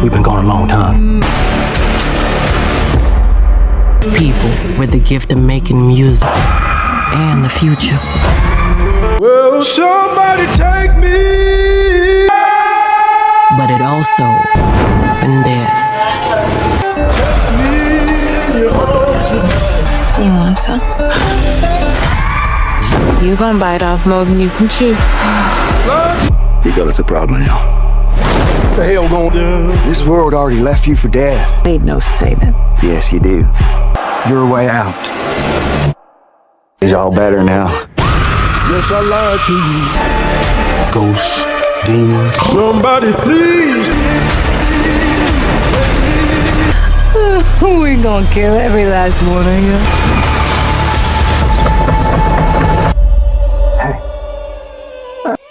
We've been gone a long time. People with the gift of making music and the future. Will somebody take me? But it also been death. You want some? You gonna bite off more than you can chew. You got us a problem now. What the hell going on? This world already left you for dead. Need no saving. Yes, you do. Your way out is all better now. Yes, I lied to you. Ghosts, demons. Somebody please. We gonna kill every last one of you.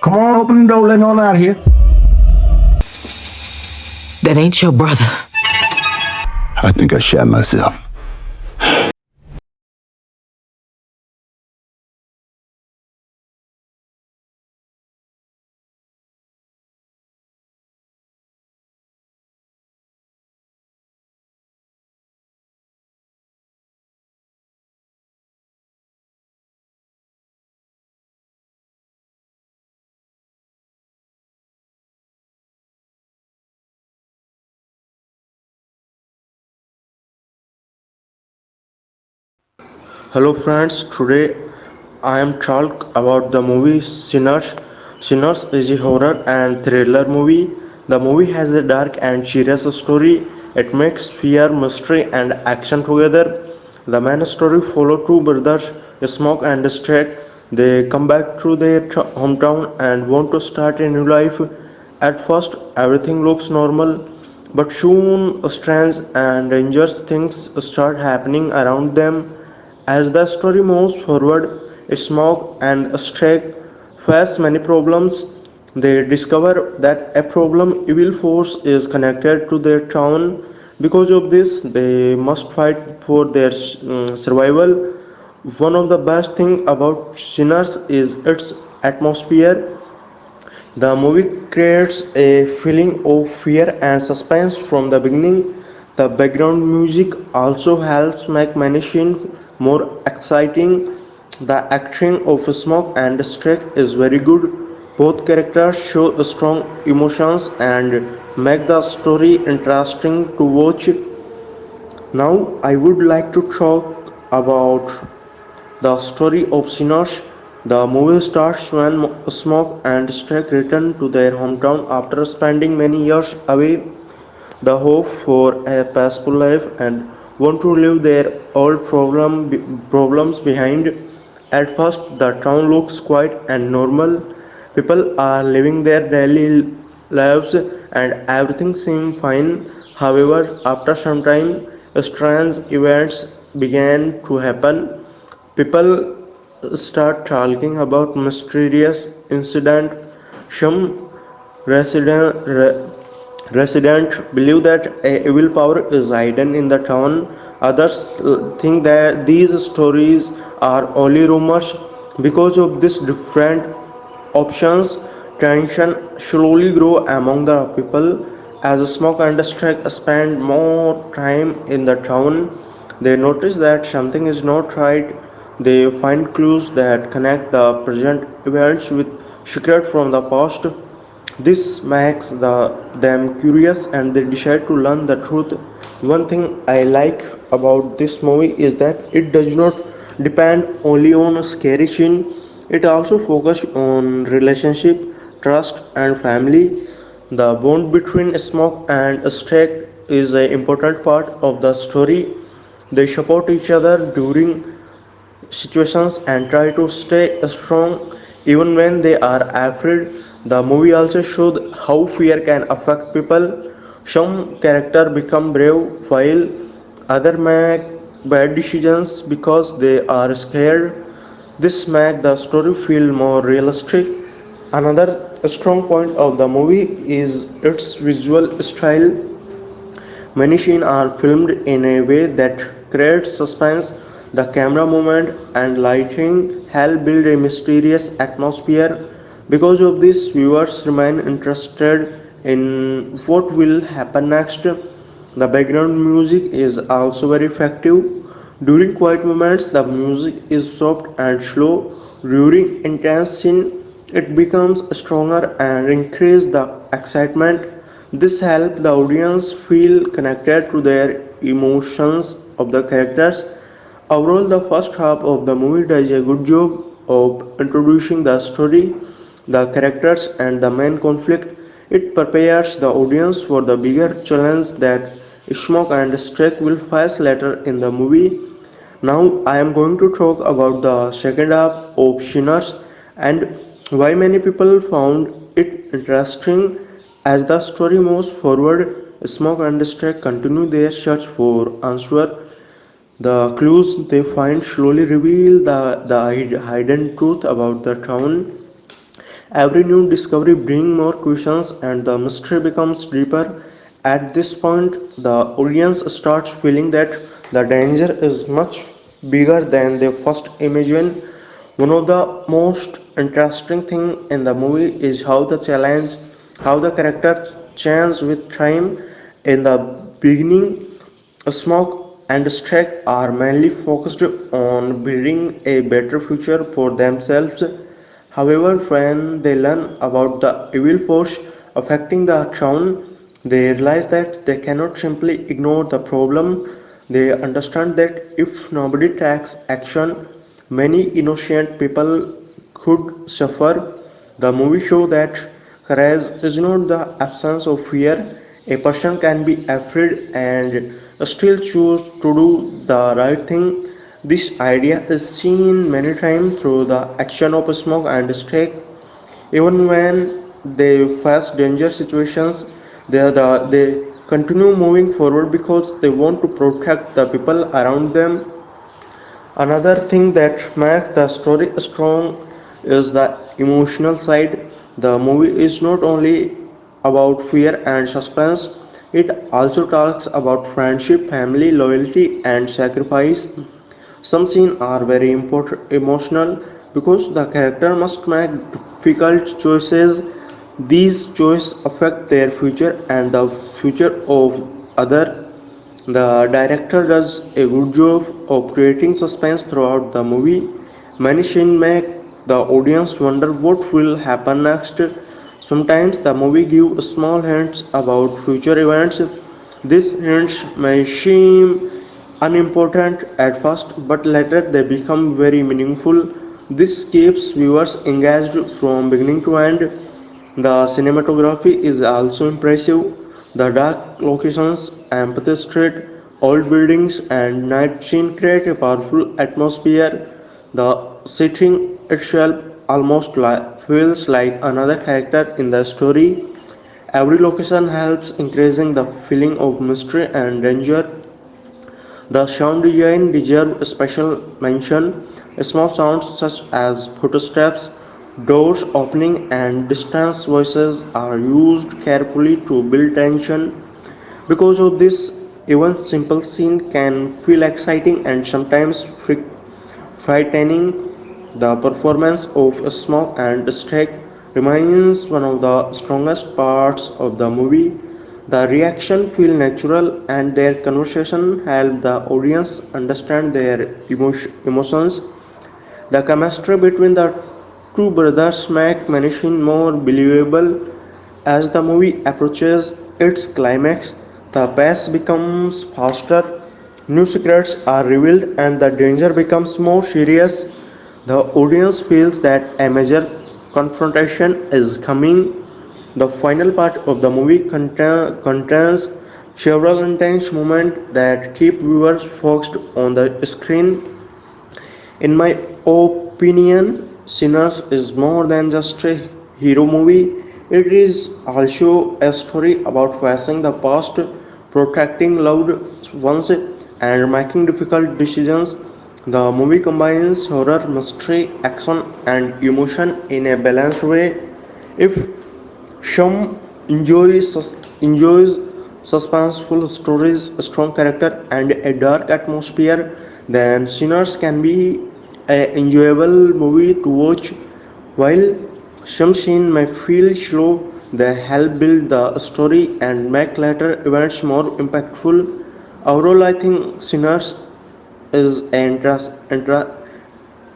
Come on, open the door, let on out of here. That ain't your brother. I think I shot myself. Hello friends, today I am talk about the movie Sinners. Sinners is a horror and thriller movie. The movie has a dark and serious story. It makes fear, mystery and action together. The main story follows two brothers, Smoke and Stack. They come back to their hometown and want to start a new life. At first everything looks normal, but soon strange and dangerous things start happening around them. As the story moves forward, Smoke and Stack face many problems. They discover that a problem evil force is connected to their town. Because of this, they must fight for their survival. One of the best things about Sinners is its atmosphere. The movie creates a feeling of fear and suspense from the beginning. The background music also helps make many scenes more exciting. The acting of Smoke and Stack is very good. Both characters show strong emotions and make the story interesting to watch. Now I would like to talk about the story of Sinners. The movie starts when Smoke and Stack return to their hometown after spending many years away. The hope for a peaceful life and want to leave their old problems behind. At first, the town looks quiet and normal. People are living their daily lives and everything seems fine. However, after some time, strange events began to happen. People start talking about mysterious incident. Some resident Residents believe that a evil power is hidden in the town. Others think that these stories are only rumors. Because of these different options, tension slowly grow among the people. As Smoke and Stack spend more time in the town, they notice that something is not right. They find clues that connect the present events with secrets from the past. This makes them curious and they decide to learn the truth. One thing I like about this movie is that it does not depend only on a scary scene, it also focuses on relationship, trust, and family. The bond between Smoke and Stack is an important part of the story. They support each other during situations and try to stay strong even when they are afraid. The movie also showed how fear can affect people. Some characters become brave while others make bad decisions because they are scared. This makes the story feel more realistic. Another strong point of the movie is its visual style. Many scenes are filmed in a way that creates suspense. The camera movement and lighting help build a mysterious atmosphere. Because of this, viewers remain interested in what will happen next. The background music is also very effective. During quiet moments, the music is soft and slow. During intense scene, it becomes stronger and increase the excitement. This helps the audience feel connected to their emotions of the characters. Overall, the first half of the movie does a good job of introducing the story, the characters, and the main conflict. It prepares the audience for the bigger challenge that Smoke and Strike will face later in the movie. Now, I am going to talk about the second half of Sinners and why many people found it interesting. As the story moves forward, Smoke and Strike continue their search for answer. The clues they find slowly reveal the hidden truth about the town. Every new discovery brings more questions and the mystery becomes deeper. At this point, the audience starts feeling that the danger is much bigger than they first imagined. One of the most interesting things in the movie is how the character change with time. In the beginning, Smoke and Strike are mainly focused on building a better future for themselves. However, when they learn about the evil force affecting the town, they realize that they cannot simply ignore the problem. They understand that if nobody takes action, many innocent people could suffer. The movie shows that courage is not the absence of fear. A person can be afraid and still choose to do the right thing. This idea is seen many times through the action of Smoke and Stake. Even when they face danger situations, they continue moving forward because they want to protect the people around them. Another thing that makes the story strong is the emotional side. The movie is not only about fear and suspense, it also talks about friendship, family, loyalty, and sacrifice. Some scenes are very important, emotional because the character must make difficult choices. These choices affect their future and the future of other. The director does a good job of creating suspense throughout the movie. Many scenes make the audience wonder what will happen next. Sometimes the movie gives small hints about future events. These hints may seem unimportant at first, but later they become very meaningful. This keeps viewers engaged from beginning to end. The cinematography is also impressive. The dark locations, empty street, old buildings, and night scene create a powerful atmosphere. The setting itself almost feels like another character in the story. Every location helps increasing the feeling of mystery and danger. The sound design deserves special mention. Small sounds such as footsteps, doors opening, and distant voices are used carefully to build tension. Because of this, even simple scene can feel exciting and sometimes frightening. The performance of Smoke and Stake remains one of the strongest parts of the movie. The reaction feel natural and their conversation help the audience understand their emotions. The chemistry between the two brothers make many scenes more believable. As the movie approaches its climax, the pace becomes faster, new secrets are revealed, and the danger becomes more serious. The audience feels that a major confrontation is coming. The final part of the movie contains several intense moments that keep viewers focused on the screen. In my opinion, Sinners is more than just a hero movie. It is also a story about facing the past, protecting loved ones, and making difficult decisions. The movie combines horror, mystery, action, and emotion in a balanced way. If some enjoys suspenseful stories, a strong character, and a dark atmosphere, then Sinners can be an enjoyable movie to watch. While some scenes may feel slow, They help build the story and make later events more impactful. Overall, I think Sinners is an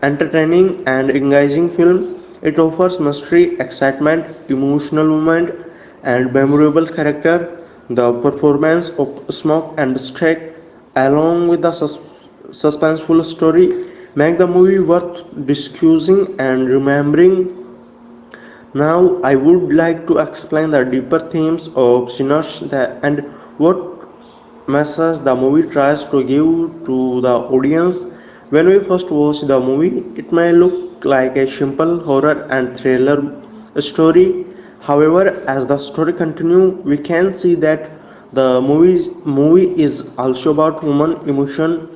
entertaining and engaging film. It offers mystery, excitement, emotional moment, and memorable character. The performance of Smoke and Strike, along with the suspenseful story, make the movie worth discussing and remembering. Now, I would like to explain the deeper themes of Sinners and what message the movie tries to give to the audience. When we first watch the movie, it may look like a simple horror and thriller story. However, as the story continues, we can see that the movie is also about human emotion,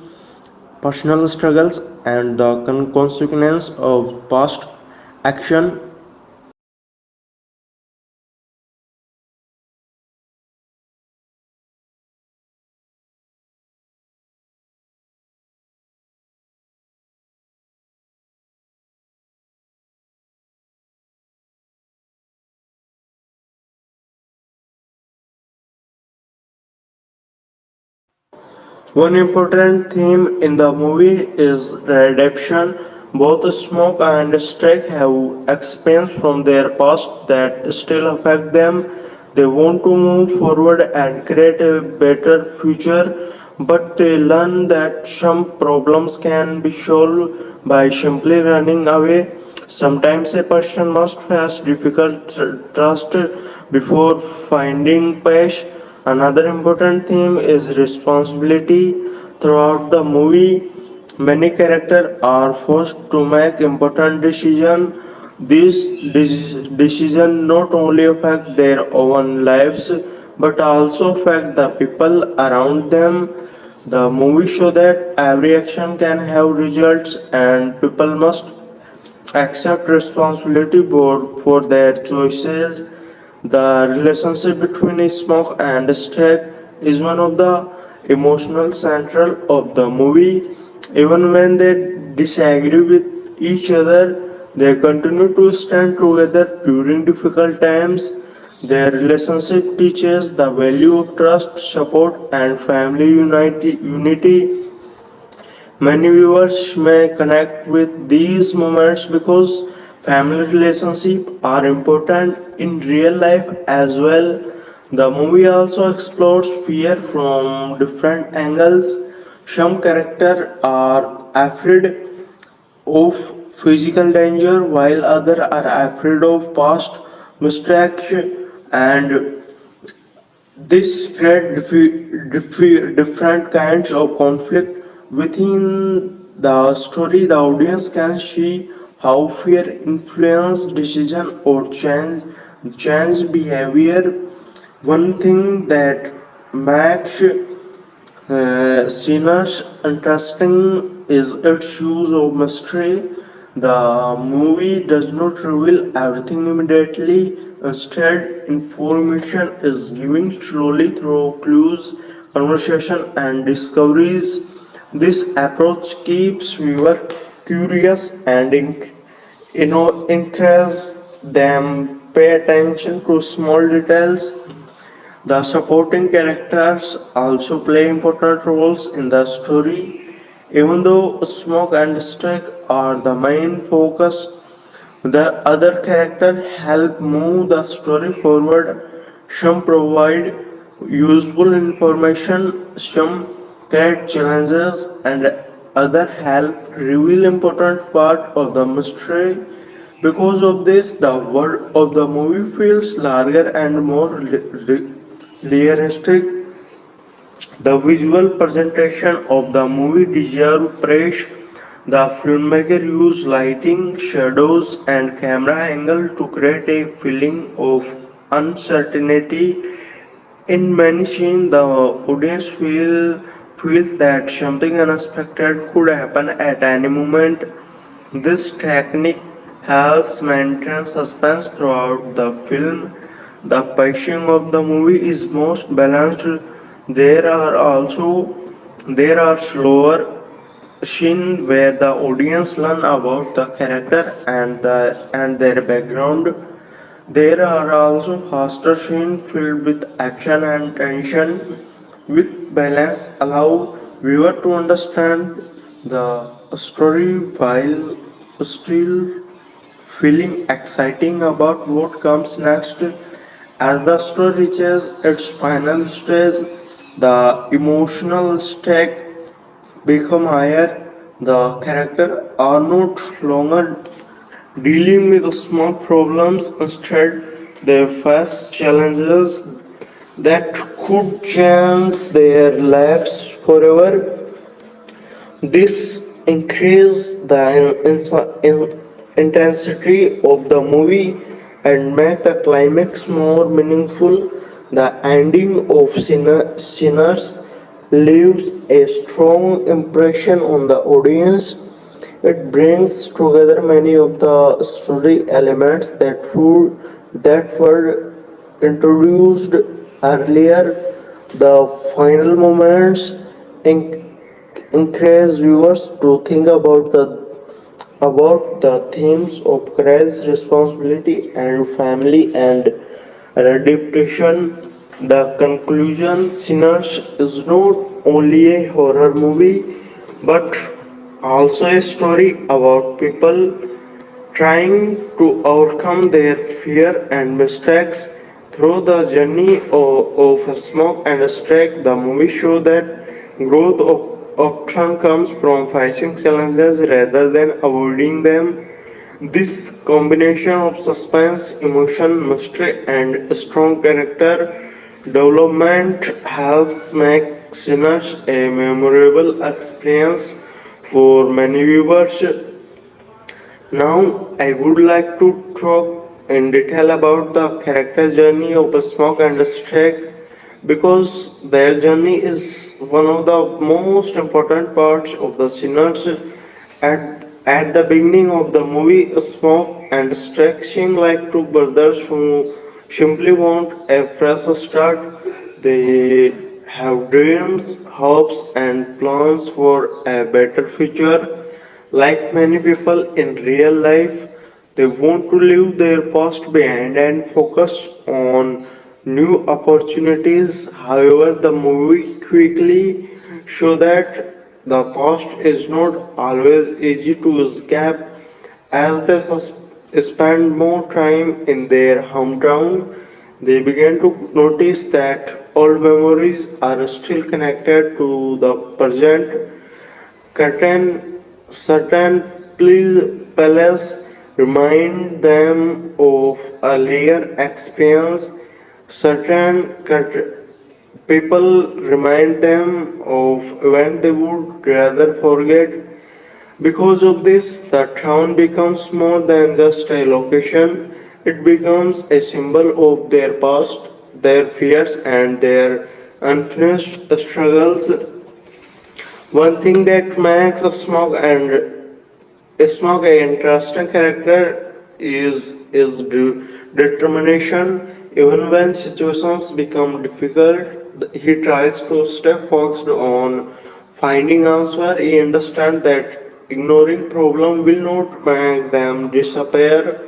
personal struggles, and the consequences of past action. One important theme in the movie is redemption. Both Smoke and Strike have experience from their past that still affect them. They want to move forward and create a better future, but they learn that some problems can be solved by simply running away. Sometimes a person must face difficult trust before finding peace. Another important theme is responsibility. Throughout the movie, many characters are forced to make important decisions. These decisions not only affect their own lives but also affect the people around them. The movie shows that every action can have results and people must accept responsibility for their choices. The relationship between Smoke and Stack is one of the emotional central of the movie. Even when they disagree with each other, they continue to stand together during difficult times. Their relationship teaches the value of trust, support, and family unity. Many viewers may connect with these moments because family relationships are important in real life as well. The movie also explores fear from different angles. Some characters are afraid of physical danger while others are afraid of past mistakes, and this creates different kinds of conflict within the story. The audience can see how fear influences decision or change behavior. One thing that makes Sinners interesting is its use of mystery. The movie does not reveal everything immediately. Instead, information is given slowly through clues, conversation, and discoveries. This approach keeps viewer curious and encourages them pay attention to small details. The supporting characters also play important roles in the story. Even though Smoke and Stick are the main focus, the other characters help move the story forward. Some provide useful information, some create challenges, and other help reveal important part of the mystery. Because of this, the world of the movie feels larger and more realistic. The visual presentation of the movie deserves praise. The filmmaker used lighting, shadows, and camera angle to create a feeling of uncertainty. In many scenes, the audience feels that something unexpected could happen at any moment. This technique helps maintain suspense throughout the film. The pacing of the movie is most balanced. There are slower scenes where the audience learn about the character and their background. There are also faster scenes filled with action and tension, with balance allow viewer to understand the story while still feeling exciting about what comes next. As the story reaches its final stage, the emotional stake become higher. The characters are not longer dealing with small problems, instead they face challenges that could change their lives forever. This increases the intensity of the movie and make the climax more meaningful. The ending of Sinners leaves a strong impression on the audience. It brings together many of the story elements that were introduced earlier. The final moments encourage viewers to think about the themes of courage, responsibility, and family and redemption. The conclusion, Sinners is not only a horror movie but also a story about people trying to overcome their fear and mistakes through the journey of smoke and strike. The movie shows that growth often comes from facing challenges rather than avoiding them. This combination of suspense, emotion, mystery, and strong character development helps make Sinners a memorable experience for many viewers. Now, I would like to talk in detail about the character journey of Smoke and Stag because their journey is one of the most important parts of the Sinners. At the beginning of the movie, Smoke and Stag seem like two brothers who simply want a fresh start. They have dreams, hopes, and plans for a better future. Like many people in real life, they want to leave their past behind and focus on new opportunities. However, the movie quickly show that the past is not always easy to escape as they spend more time in their hometown. They began to notice that old memories are still connected to the present. Certain palace remind them of earlier experience. Certain people remind them of when they would rather forget. Because of this, the town becomes more than just a location. It becomes a symbol of their past, their fears, and their unfinished struggles. One thing that makes Smog an interesting character is determination. Even when situations become difficult, he tries to stay focused on finding answer. He understands that ignoring problem will not make them disappear.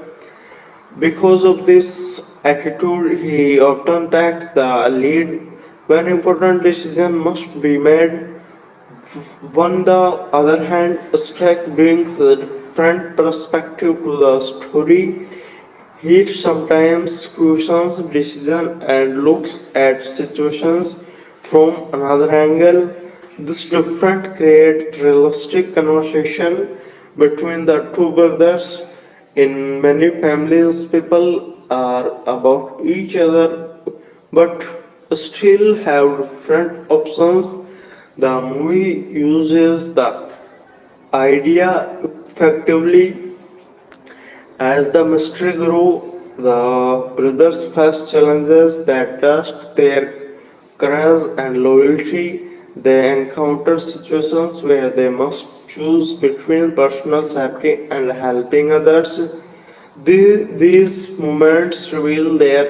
Because of this attitude, he often takes the lead when important decision must be made. On the other hand, Strack brings a different perspective to the story. He sometimes questions decisions and looks at situations from another angle. This difference creates realistic conversation between the two brothers. In many families, people are about each other but still have different options. The movie uses the idea effectively. As the mystery grew, the brothers face challenges that test their courage and loyalty. They encounter situations where they must choose between personal safety and helping others. These moments reveal their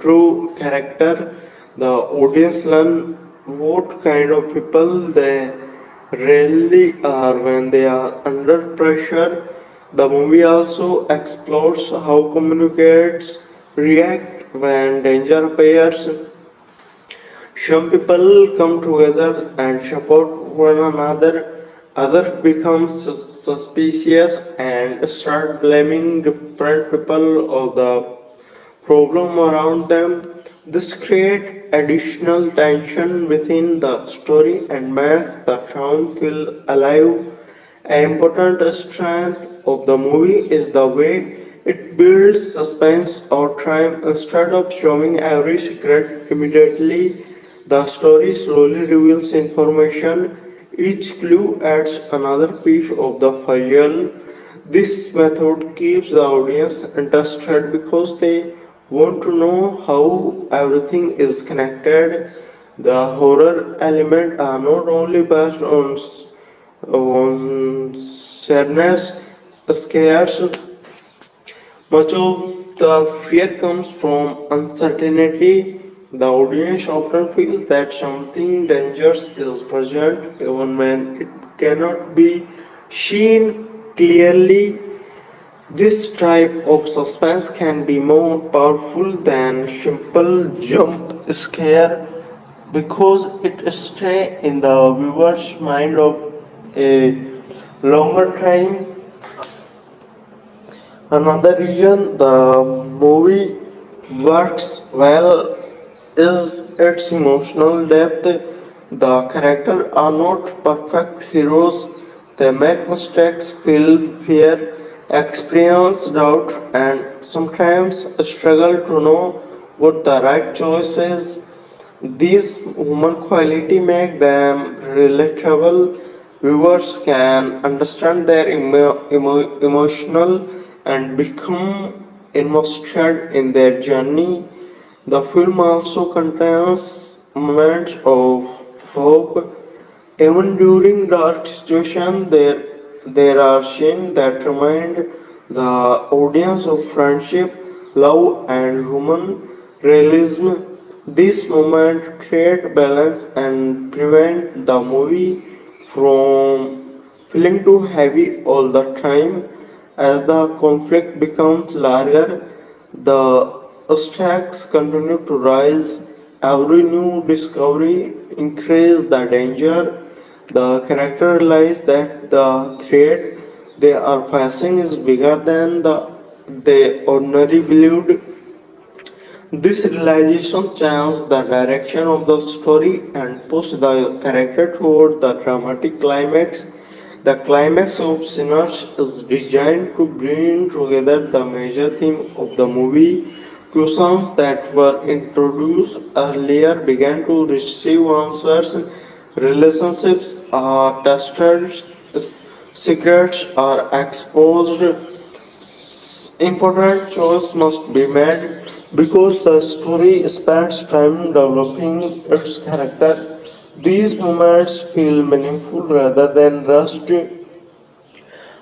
true character. The audience learn what kind of people they really are when they are under pressure. The movie also explores how communicates react when danger appears. Some people come together and support one another, others become suspicious and start blaming different people of the problem around them. This creates additional tension within the story and makes the town feel alive. An important strength of the movie is the way it builds suspense or crime instead of showing every secret immediately. The story slowly reveals information. Each clue adds another piece of the puzzle. This method keeps the audience interested because they want to know how everything is connected. The horror elements are not only based on sadness, scares. Much of the fear comes from uncertainty. The audience often feels that something dangerous is present even when it cannot be seen clearly. This type of suspense can be more powerful than simple jump scare because it stays in the viewer's mind of a longer time. Another reason the movie works well is its emotional depth. The characters are not perfect heroes. They make mistakes, feel fear, experience doubt, and sometimes struggle to know what the right choice is. These human quality make them relatable. Viewers can understand their emotional and become invested in their journey. The film also contains moments of hope. Even during dark situations, there are scenes that remind the audience of friendship, love, and human realism. These moments create balance and prevent the movie from feeling too heavy all the time. As the conflict becomes larger, the stakes continue to rise. Every new discovery increases the danger. The character realize that the threat they are facing is bigger than they ordinarily believed. This realization changed the direction of the story and pushed the character toward the dramatic climax. The climax of Sinners is designed to bring together the major theme of the movie. Questions that were introduced earlier began to receive answers. Relationships are tested, secrets are exposed, important choice must be made because the story spends time developing its character. These moments feel meaningful rather than rushed.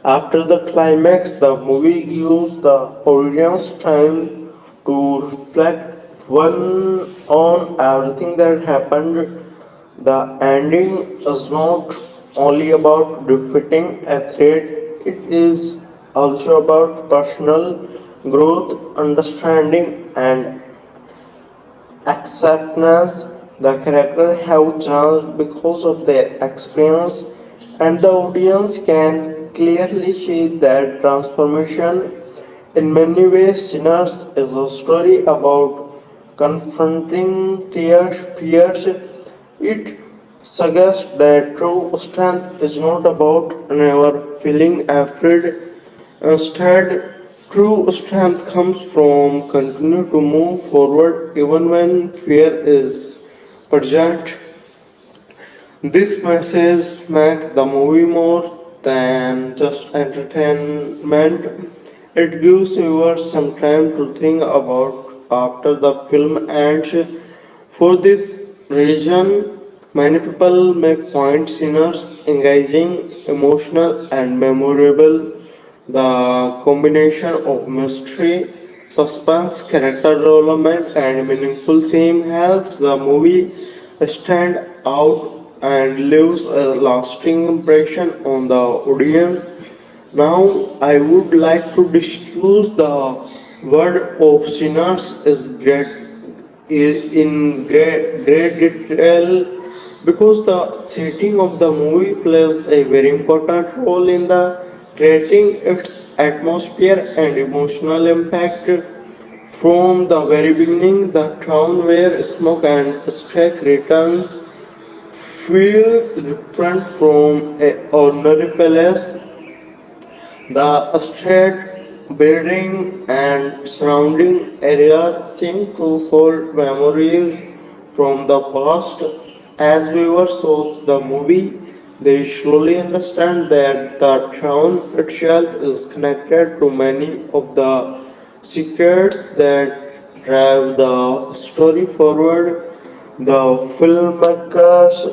After the climax, the movie gives the audience time to reflect one on everything that happened. The ending is not only about defeating a threat, it is also about personal growth, understanding, and acceptance. The characters have changed because of their experience, and the audience can clearly see that transformation. In many ways, Sinners is a story about confronting tears, fears. It suggests that true strength is not about never feeling afraid. Instead, true strength comes from continuing to move forward even when fear is present. This message makes the movie more than just entertainment. It gives viewers some time to think about after the film ends. For this reason, many people make point sceners engaging, emotional, and memorable. The combination of mystery, suspense, character development, and meaningful theme helps the movie stand out and leaves a lasting impression on the audience. Now, I would like to discuss the Word of Sinners is in great detail because the setting of the movie plays a very important role in the creating its atmosphere and emotional impact. From the very beginning, the town where Smoke and Strike returns feels different from a ordinary palace. The estate building and surrounding areas seem to hold memories from the past. As viewers watch the movie, they slowly understand that the town itself is connected to many of the secrets that drive the story forward. The filmmakers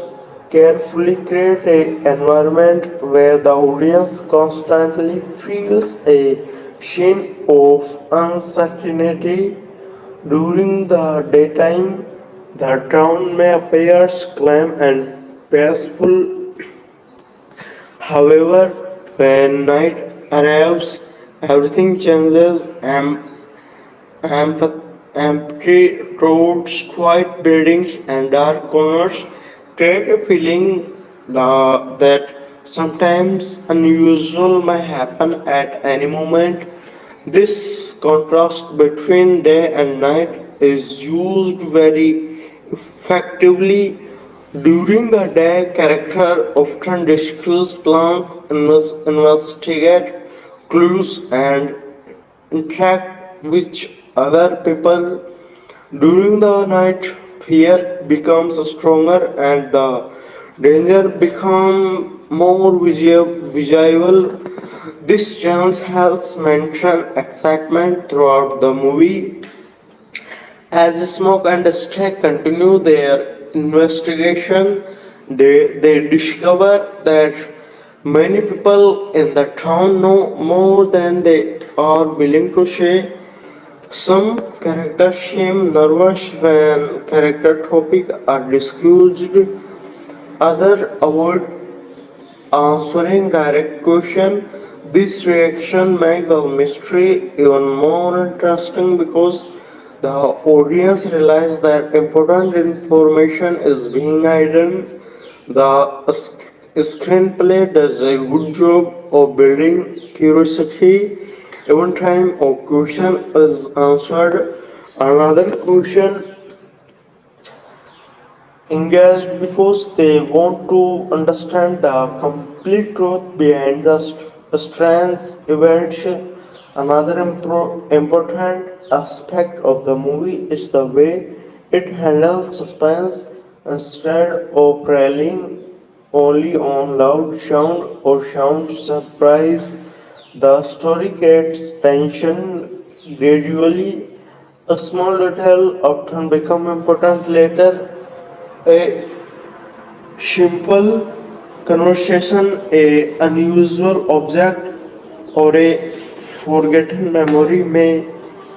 carefully create an environment where the audience constantly feels a sheen of uncertainty. During the daytime, the town may appear calm and peaceful. However, when night arrives, everything changes. Empty roads, quiet buildings, and dark corners create a feeling that sometimes unusual may happen at any moment. This contrast between day and night is used very effectively. During the day, character often discuss plans, investigate clues, and interact with other people. During the night, fear becomes stronger and the danger becomes more visible. This chance helps maintain excitement throughout the movie. As Smoke and Stack continue their investigation, they discover that many people in the town know more than they are willing to say. Some characters seem nervous when character topics are discussed, others avoid answering direct questions. This reaction makes the mystery even more interesting because the audience realizes that important information is being hidden. The screenplay does a good job of building curiosity. Every time a question is answered, another question engaged because they want to understand the complete truth behind the strange events. Another important aspect of the movie is the way it handles suspense. Instead of relying only on loud sound or sound surprise, the story creates tension gradually. A small detail often become important later. A simple conversation, a unusual object, or a forgotten memory may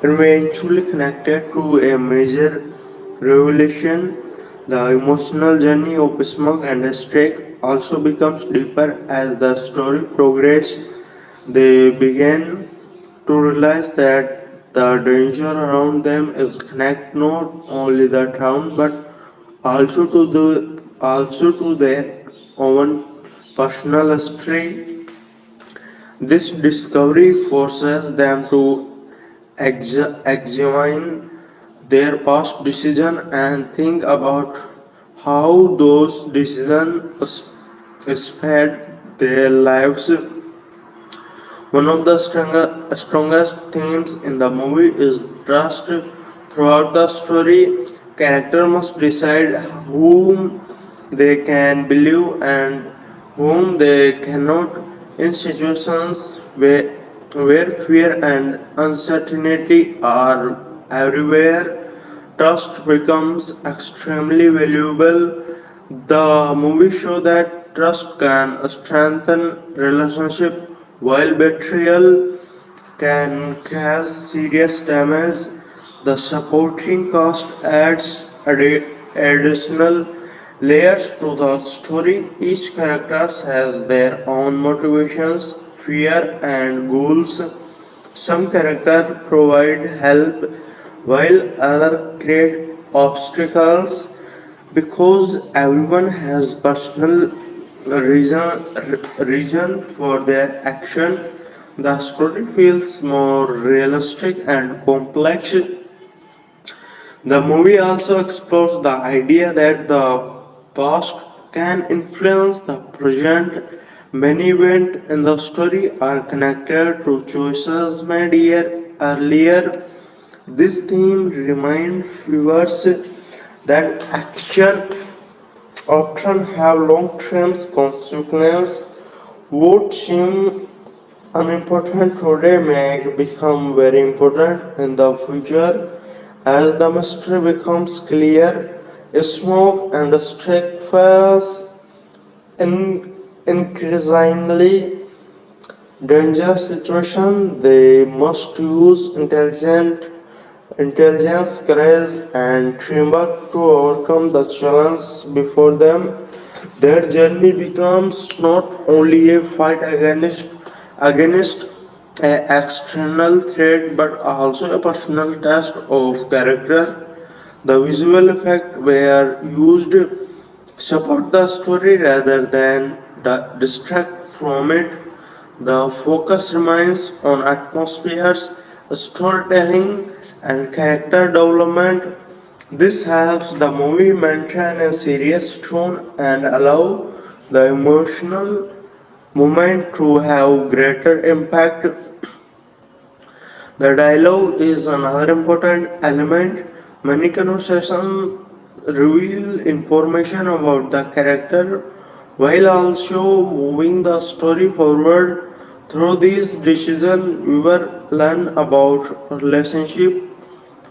eventually connected to a major revelation. The emotional journey of Smoke and Stake also becomes deeper as the story progresses. They begin to realize that the danger around them is connect not only the town but also to their own personal history. This discovery forces them to examine their past decisions and think about how those decisions affect their lives. One of the strongest themes in the movie is trust. Throughout the story, character must decide whom they can believe and whom they cannot. In situations where fear and uncertainty are everywhere, trust becomes extremely valuable. The movie shows that trust can strengthen relationship while betrayal can cause serious damage. The supporting cast adds additional layers to the story. Each character has their own motivations, fear, and goals. Some characters provide help while others create obstacles because everyone has personal reason for their action. The story feels more realistic and complex. The movie also explores the idea that the past can influence the present. Many events in the story are connected to choices made earlier. This theme reminds viewers that action often have long-term consequences. What seem unimportant today may become very important in the future as the mystery becomes clear. Smoke and stick fails increasingly dangerous situation. They must use intelligence, courage, and teamwork to overcome the challenge before them. Their journey becomes not only a fight against an external threat but also a personal test of character. The visual effects were used to support the story rather than distract from it. The focus remains on atmospheres, storytelling, and character development. This helps the movie maintain a serious tone and allow the emotional moment to have greater impact. The dialogue is another important element. Many conversations reveal information about the character while also moving the story forward. Through these decisions, we will learn about relationship,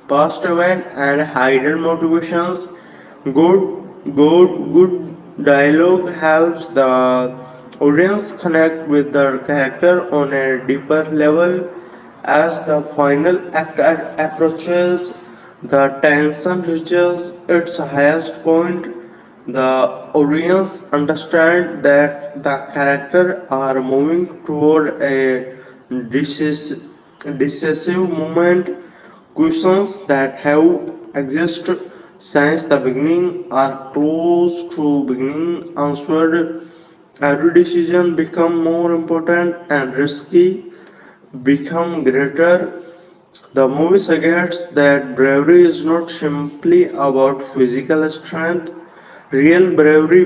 past event, and hidden motivations. Good dialogue helps the audience connect with the character on a deeper level. As the final act approaches, the tension reaches its highest point. The audience understand that the characters are moving toward a decisive, decisive moment. Questions that have existed since the beginning are close to being answered. Every decision become more important and risky become greater. The movie suggests that bravery is not simply about physical strength. Real bravery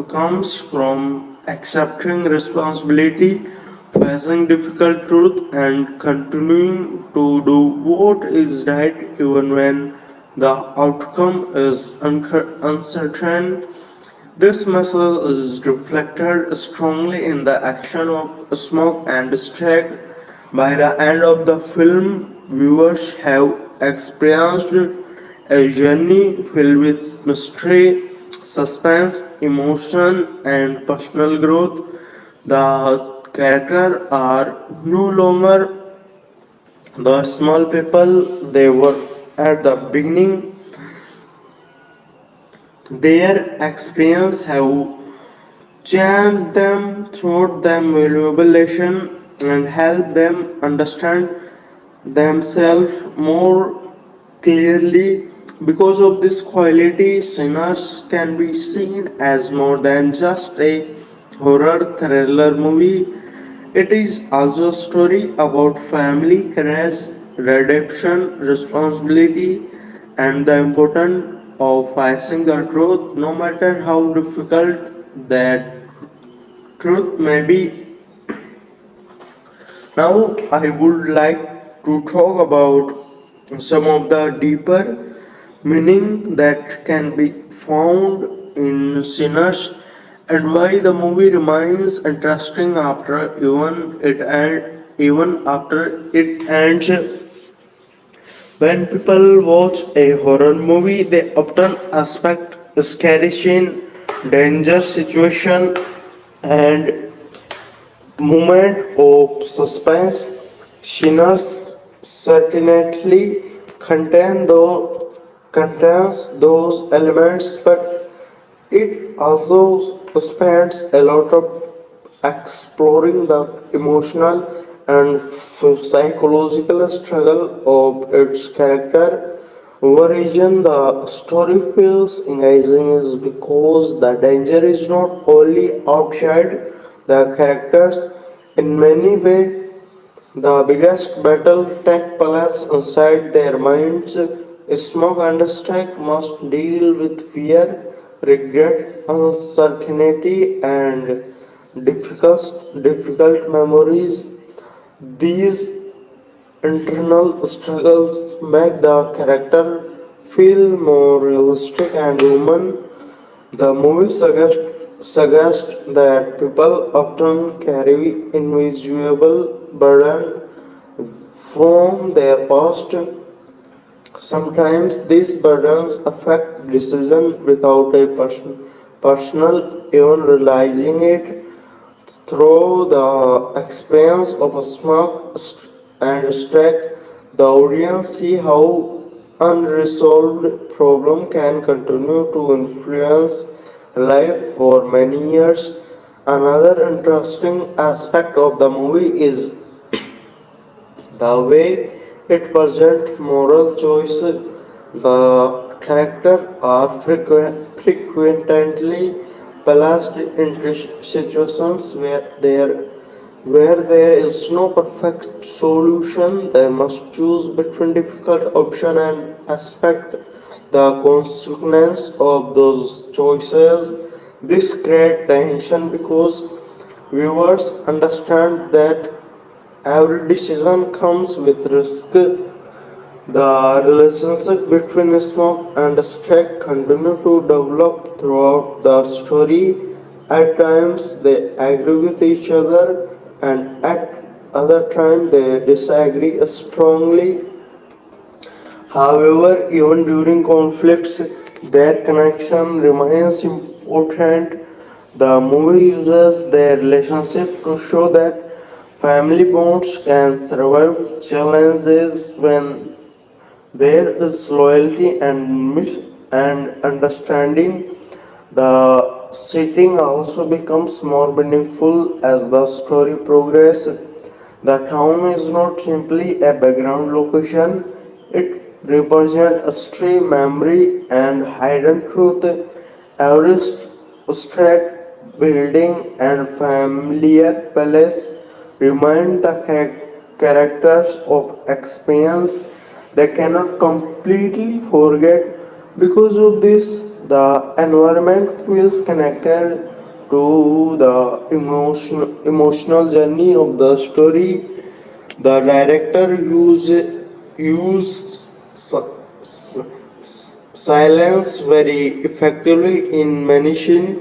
comes from accepting responsibility, facing difficult truth, and continuing to do what is right even when the outcome is uncertain. This message is reflected strongly in the action of Smoke and Stag. By the end of the film, viewers have experienced a journey filled with mystery, suspense, emotion, and personal growth. The characters are no longer the small people they were at the beginning. Their experience have chant them, taught them valuable lesson, and help them understand themselves more clearly. Because of this quality, Sinners can be seen as more than just a horror thriller movie. It is also a story about family, courage, redemption, responsibility, and the importance of facing the truth, no matter how difficult that truth may be. Now, I would like to talk about some of the deeper meaning that can be found in Sinners and why the movie remains interesting even after it ends. When people watch a horror movie, they often expect scary scene, danger situation, and moment of suspense. Sinners certainly contains those elements, but it also spends a lot of exploring the emotional and psychological struggle of its character. Origin, the story feels engaging is because the danger is not only outside the characters. In many ways, the biggest battle takes place inside their minds. Smoke and Strike must deal with fear, regret, uncertainty, and difficult memories. These internal struggles make the character feel more realistic and human. The movie suggests that people often carry invisible burden from their past. Sometimes these burdens affect decisions without a personal even realizing it. Through the experience of a smoke and strike, the audience see how unresolved problem can continue to influence life for many years. Another interesting aspect of the movie is the way it presents moral choices. The characters are frequently placed into situations where there is no perfect solution. They must choose between difficult options and expect the consequence of those choices. This creates tension because viewers understand that every decision comes with risk. The relationship between Smoke and Strike continue to develop throughout the story. At times they agree with each other and at other times they disagree strongly. However, even during conflicts, their connection remains important. The movie uses their relationship to show that family bonds can survive challenges when there is loyalty and understanding. The setting also becomes more meaningful as the story progresses. The town is not simply a background location, it represents a stray memory and hidden truth. Every street, building, and familiar palace remind the characters of experience they cannot completely forget. Because of this, the environment feels connected to the emotional journey of the story. The director used silence very effectively in many scenes.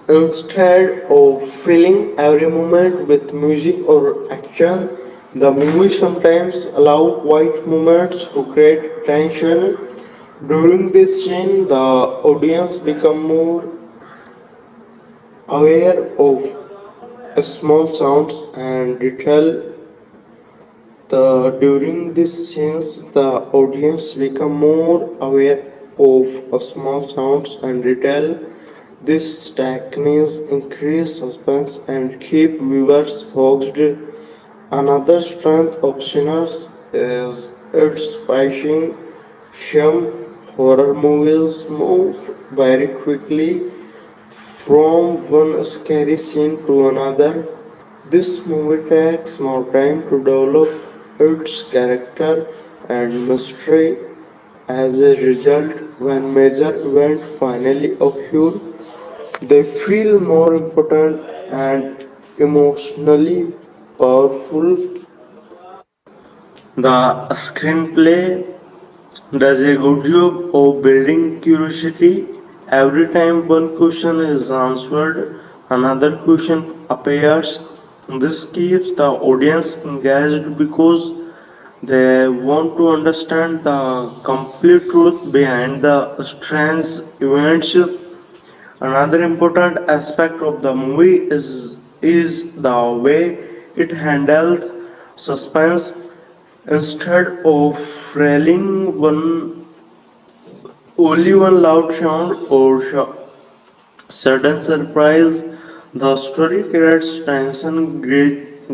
Instead of filling every moment with music or action, the movie sometimes allows quiet moments to create tension. During this scene, the audience become more aware of small sounds and detail. During these scenes, the audience become more aware of small sounds and detail. This techniques increase suspense and keep viewers hooked. Another strength of Sinners is its pacing. Some horror movies move very quickly from one scary scene to another. This movie takes more time to develop its character and mystery. As a result, when major events finally occur, they feel more important and emotionally powerful. The screenplay does a good job of building curiosity. Every time one question is answered, another question appears. This keeps the audience engaged because they want to understand the complete truth behind the strange events. Another important aspect of the movie is the way it handles suspense. Instead of railing only one loud sound or sudden surprise, the story creates tension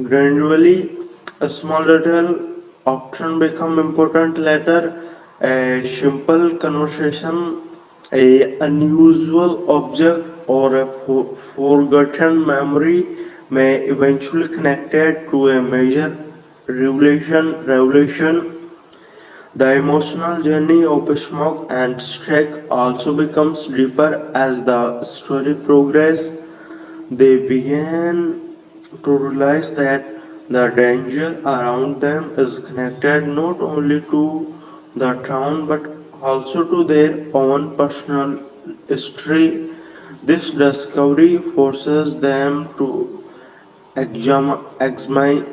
gradually. A small detail often become important later. A simple conversation, a unusual object, or a forgotten memory may eventually connected to a major revelation. The emotional journey of Smoke and Streck also becomes deeper as the story progresses. They began to realize that the danger around them is connected not only to the town but also to their own personal history. This discovery forces them to examine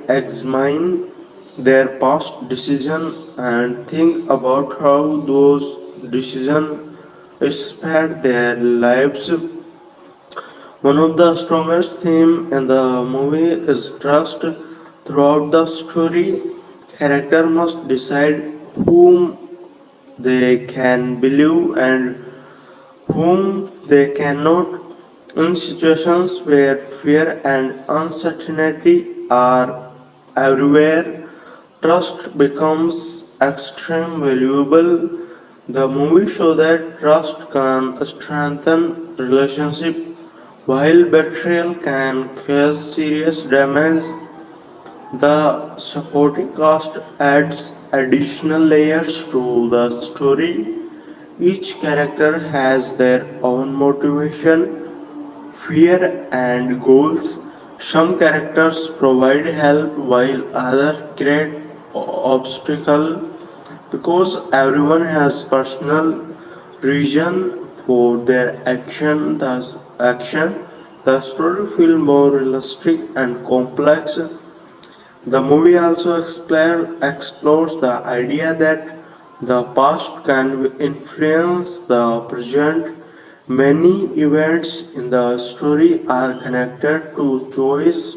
their past decisions and think about how those decisions spared their lives. One of the strongest themes in the movie is trust. Throughout the story, character must decide whom they can believe and whom they cannot. In situations where fear and uncertainty are everywhere, trust becomes extremely valuable. The movie shows that trust can strengthen relationship while betrayal can cause serious damage. The supporting cast adds additional layers to the story. Each character has their own motivation, fear, and goals. Some characters provide help while others create obstacles. Because everyone has personal reason for their the story feels more realistic and complex. The movie also explores the idea that the past can influence the present. Many events in the story are connected to choices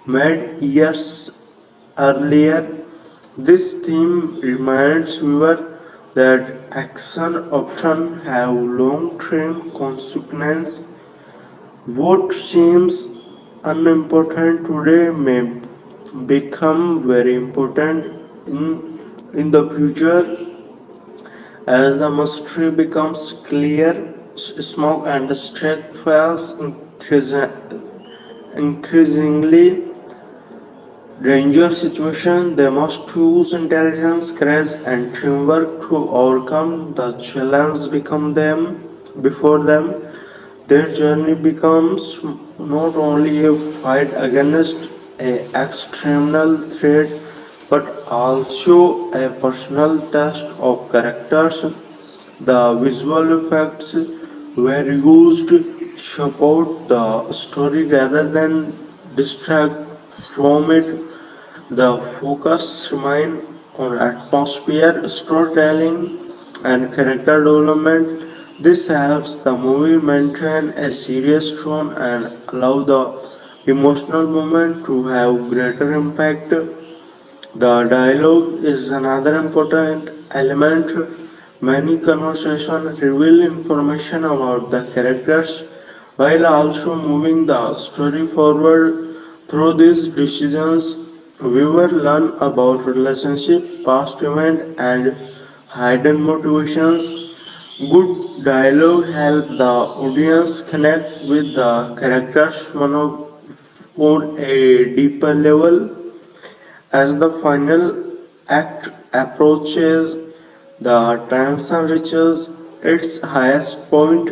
made years earlier. This theme reminds viewers that actions often have long-term consequences. What seems unimportant today may become very important in the future as the mystery becomes clear. Smoke and Streak fails increasingly danger situation. They must use intelligence, courage, and teamwork to overcome the challenge become them before them. Their journey becomes not only a fight against an external threat but also a personal test of characters. The visual effects were used to support the story rather than distract from it. The focus remained on atmosphere, storytelling, and character development. This helps the movie maintain a serious tone and allow the emotional moment to have greater impact. The dialogue is another important element. Many conversations reveal information about the characters while also moving the story forward. Through these decisions, viewers learn about relationship, past events, and hidden motivations. Good dialogue helps the audience connect with the characters on a deeper level. As the final act approaches, the tension reaches its highest point.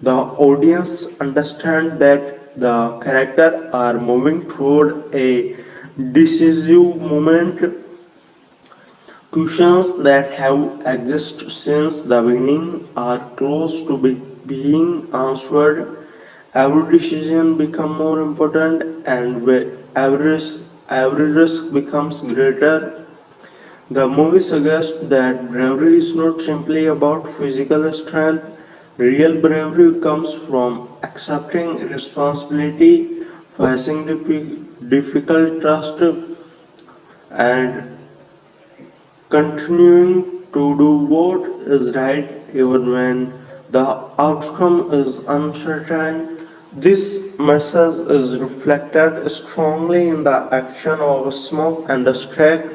The audience understands that the characters are moving toward a decisive moment. Questions that have existed since the beginning are close to being answered. Every decision becomes more important, and every risk becomes greater. The movie suggests that bravery is not simply about physical strength. Real bravery comes from accepting responsibility, facing difficult trust, and continuing to do what is right even when the outcome is uncertain. This message is reflected strongly in the action of Smoke and Strike.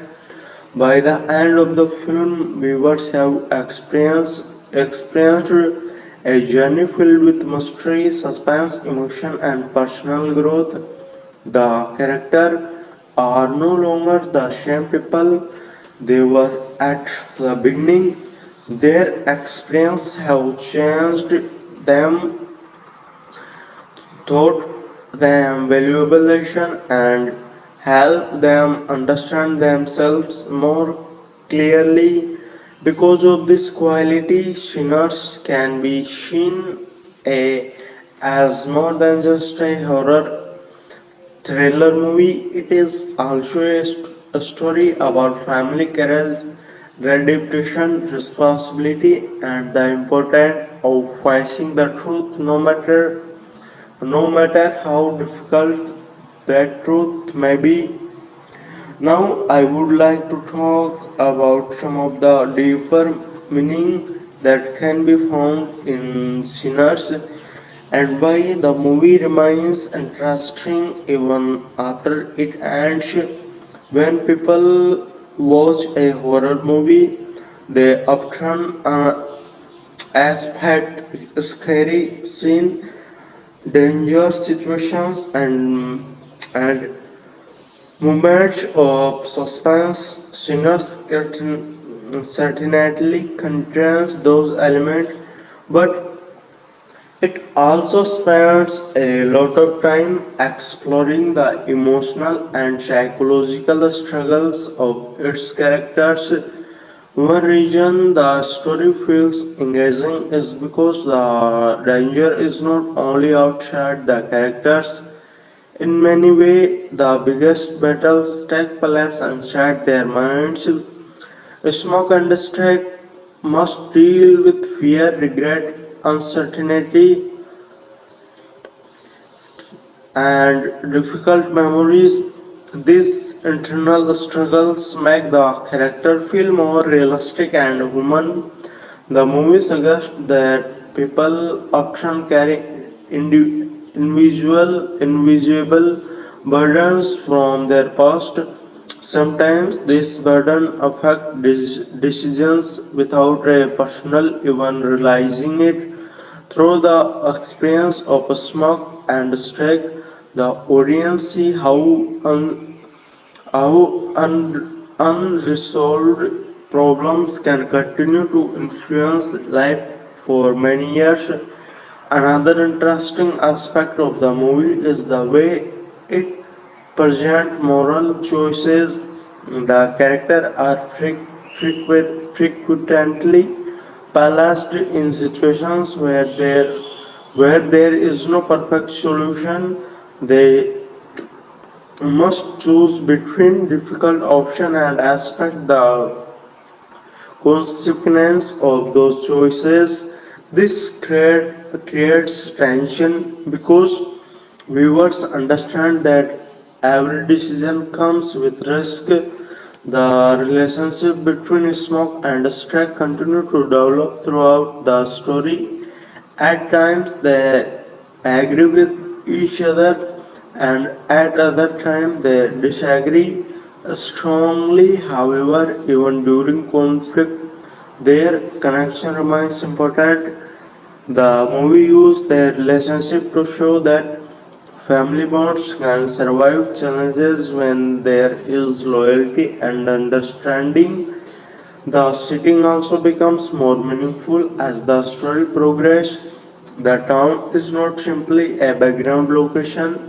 By the end of the film, viewers have experienced a journey filled with mystery, suspense, emotion, and personal growth. The characters are no longer the same people they were at the beginning. Their experience have changed them, taught them valuable lesson, and help them understand themselves more clearly. Because of this quality, sinners can be seen a, as more than just a horror thriller movie. It is also a story about family courage, redemption, responsibility, and the importance of facing the truth no matter how difficult that truth may be. Now, I would like to talk about some of the deeper meaning that can be found in Sinners and why the movie remains interesting even after it ends. When people watch a horror movie, they often expect scary scene, dangerous situations, and moments of suspense. Sinners certainly contains those elements, but it also spends a lot of time exploring the emotional and psychological struggles of its characters. One reason the story feels engaging is because the danger is not only outside the characters. In many ways, the biggest battles take place inside their minds. Smoke and Strike must deal with fear, regret, uncertainty, and difficult memories. These internal struggles make the character feel more realistic and human. The movie suggests that people often carry invisible burdens from their past. Sometimes this burden affect decisions without a personal even realizing it. Through the experience of Smoke and Strike, the audience see how unresolved problems can continue to influence life for many years. Another interesting aspect of the movie is the way it presents moral choices. The characters are frequently placed in situations where there is no perfect solution. They must choose between difficult options and accept the consequence of those choices. This creates tension because viewers understand that every decision comes with risk. The relationship between Smoke and Strike continue to develop throughout the story. At times they agree with each other, and at other times they disagree strongly. However, even during conflict, their connection remains important. The movie used their relationship to show that family bonds can survive challenges when there is loyalty and understanding. The setting also becomes more meaningful as the story progresses. The town is not simply a background location,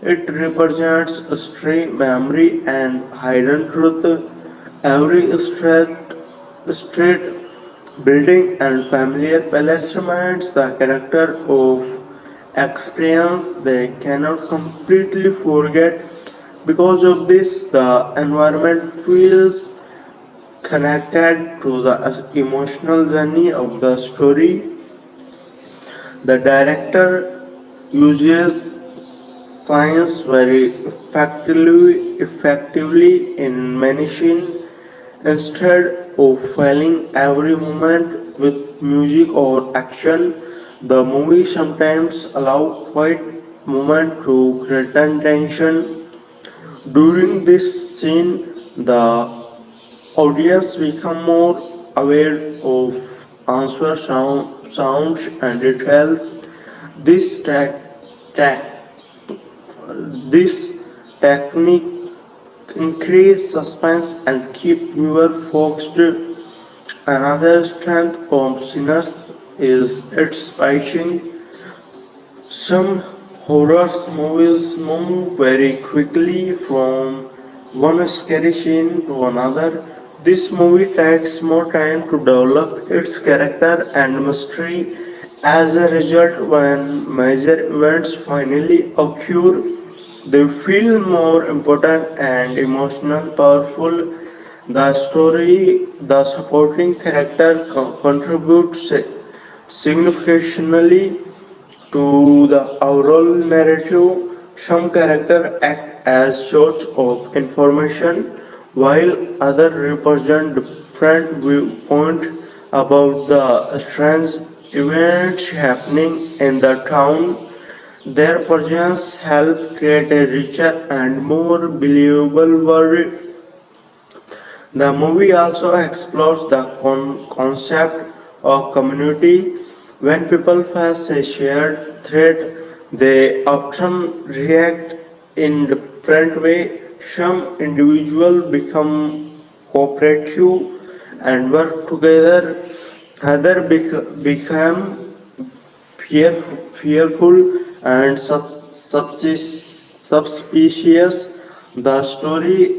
it represents a stray memory and hidden truth. Every street, building, and familiar palace reminds the character of experience they cannot completely forget. Because of this, the environment feels connected to the emotional journey of the story. The director uses science very effectively in many scenes. Instead of filling every moment with music or action, The movie sometimes allows quiet moment to create tension. During this scene, the audience become more aware of sounds and details. This, tech, tech, this technique increase suspense and keep viewer focused. Another strength of Sinners is its pacing. Some horror movies move very quickly from one scary scene to another. This movie takes more time to develop its character and mystery. As a result, when major events finally occur, they feel more important and emotional powerful. The story, the supporting character contributes significantly to the overall narrative. Some characters act as source of information, while others represent different viewpoints about the strange events happening in the town. Their presence helps create a richer and more believable world. The movie also explores the concept of community. When people face a shared threat, they often react in different way. Some individuals become cooperative and work together. Others become fearful and suspicious. The story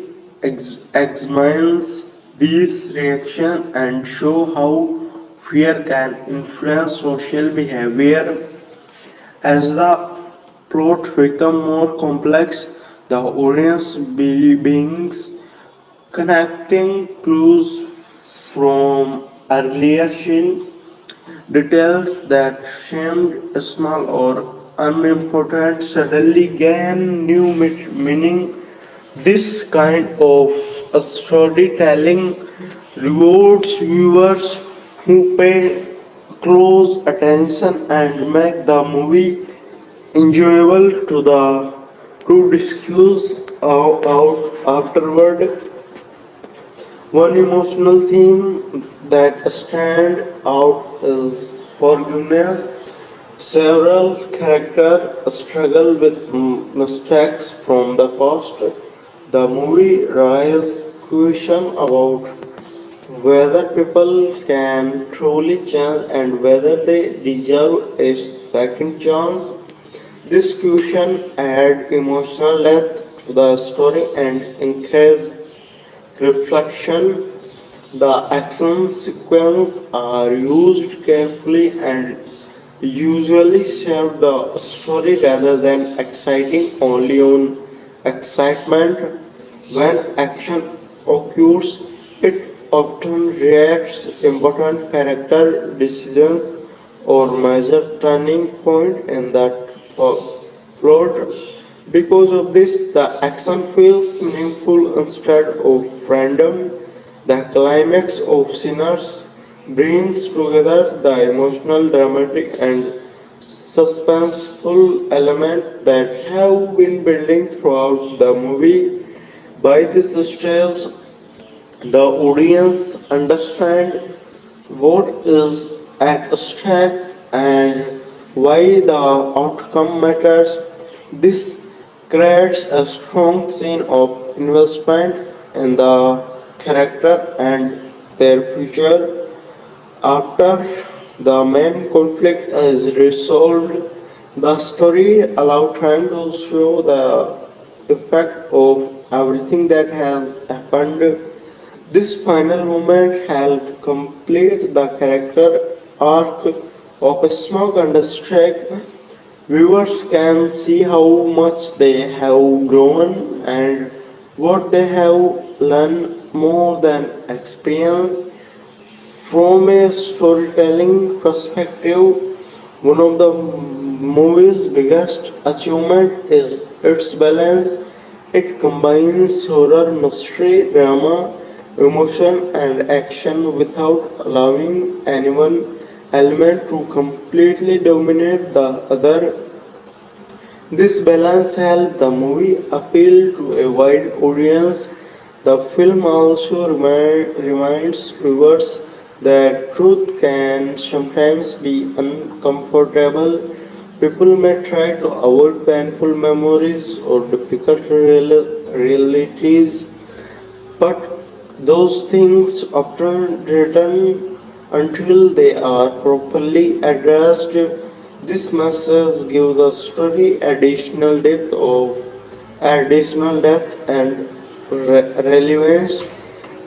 examines these reactions and show how fear can influence social behavior. As the plot becomes more complex, the audience begins connecting clues from earlier scenes. Details that seemed small or unimportant suddenly gain new meaning. This kind of storytelling rewards viewers who pay close attention and make the movie enjoyable to discuss out afterward. One emotional theme that stands out is forgiveness. Several characters struggle with mistakes from the past. The movie raises question about whether people can truly change and whether they deserve a second chance. This question adds emotional depth to the story and encourages reflection. The action sequences are used carefully and usually serve the story rather than exciting only on excitement. When action occurs, it often reacts important character decisions or major turning point in that plot. Because of this, the action feels meaningful instead of random. The climax of Sinners brings together the emotional, dramatic, and suspenseful element that have been building throughout the movie. By this stage, the audience understand what is at stake and why the outcome matters. This creates a strong scene of investment in the character and their future. After the main conflict is resolved, the story allows time to show the effect of everything that has happened. This final moment helped complete the character arc of Smoke and Strike. Viewers can see how much they have grown and what they have learned more than experience. From a storytelling perspective, one of the movie's biggest achievement is its balance. It combines horror, mystery, drama, emotion, and action without allowing anyone element to completely dominate the other. This balance helped the movie appeal to a wide audience. The film also reminds viewers that truth can sometimes be uncomfortable. People may try to avoid painful memories or difficult realities, but those things often return until they are properly addressed. This message gives the story additional depth and relevance.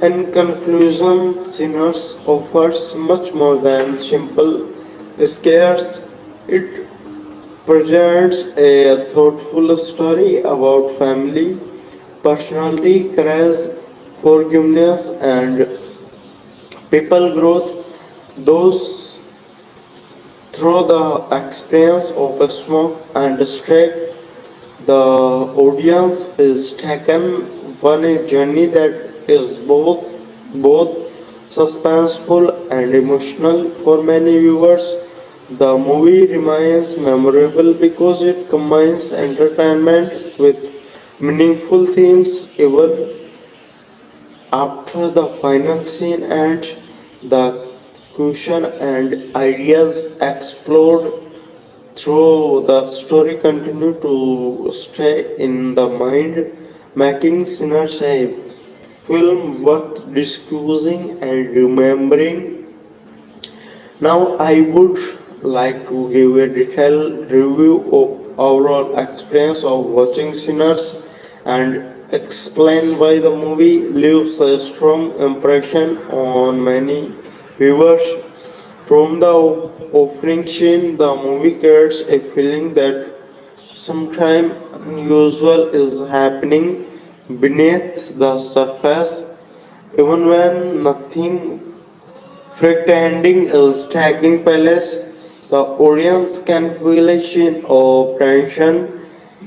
In conclusion, Sinners offers much more than simple scares. It presents a thoughtful story about family, personality, courage, forgiveness, and people growth. Those through the experience of a smoke and streak, the audience is taken on a journey that is both suspenseful and emotional for many viewers. The movie remains memorable because it combines entertainment with meaningful themes. Even after the final scene ends, the cushion and ideas explored through the story continue to stay in the mind, making Sinners a film worth discussing and remembering. Now, I would like to give a detailed review of overall experience of watching Sinners and explain why the movie leaves a strong impression on many viewers. From the opening scene, the movie creates a feeling that something unusual is happening beneath the surface, even when nothing pretending is taking place. The audience can feel a sheen of tension.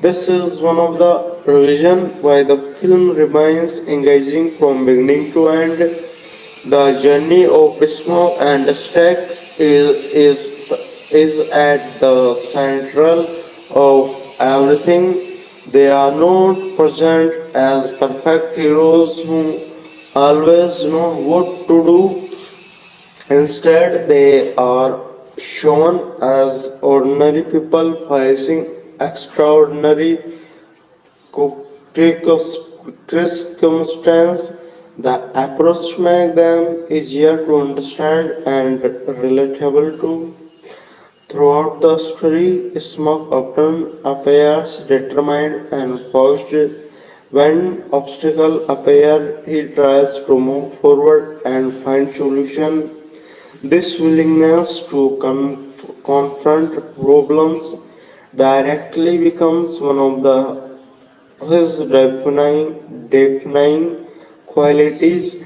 This is one of the reasons why the film remains engaging from beginning to end. The journey of Smoke and Stack is at the central of everything. They are not present as perfect heroes who always know what to do. Instead, they are shown as ordinary people facing extraordinary circumstances. The approach makes them easier to understand and relatable to. Throughout the story, Smoke often appears determined and poised. When obstacles appear, he tries to move forward and find solutions. This willingness to confront problems directly becomes one of his defining qualities.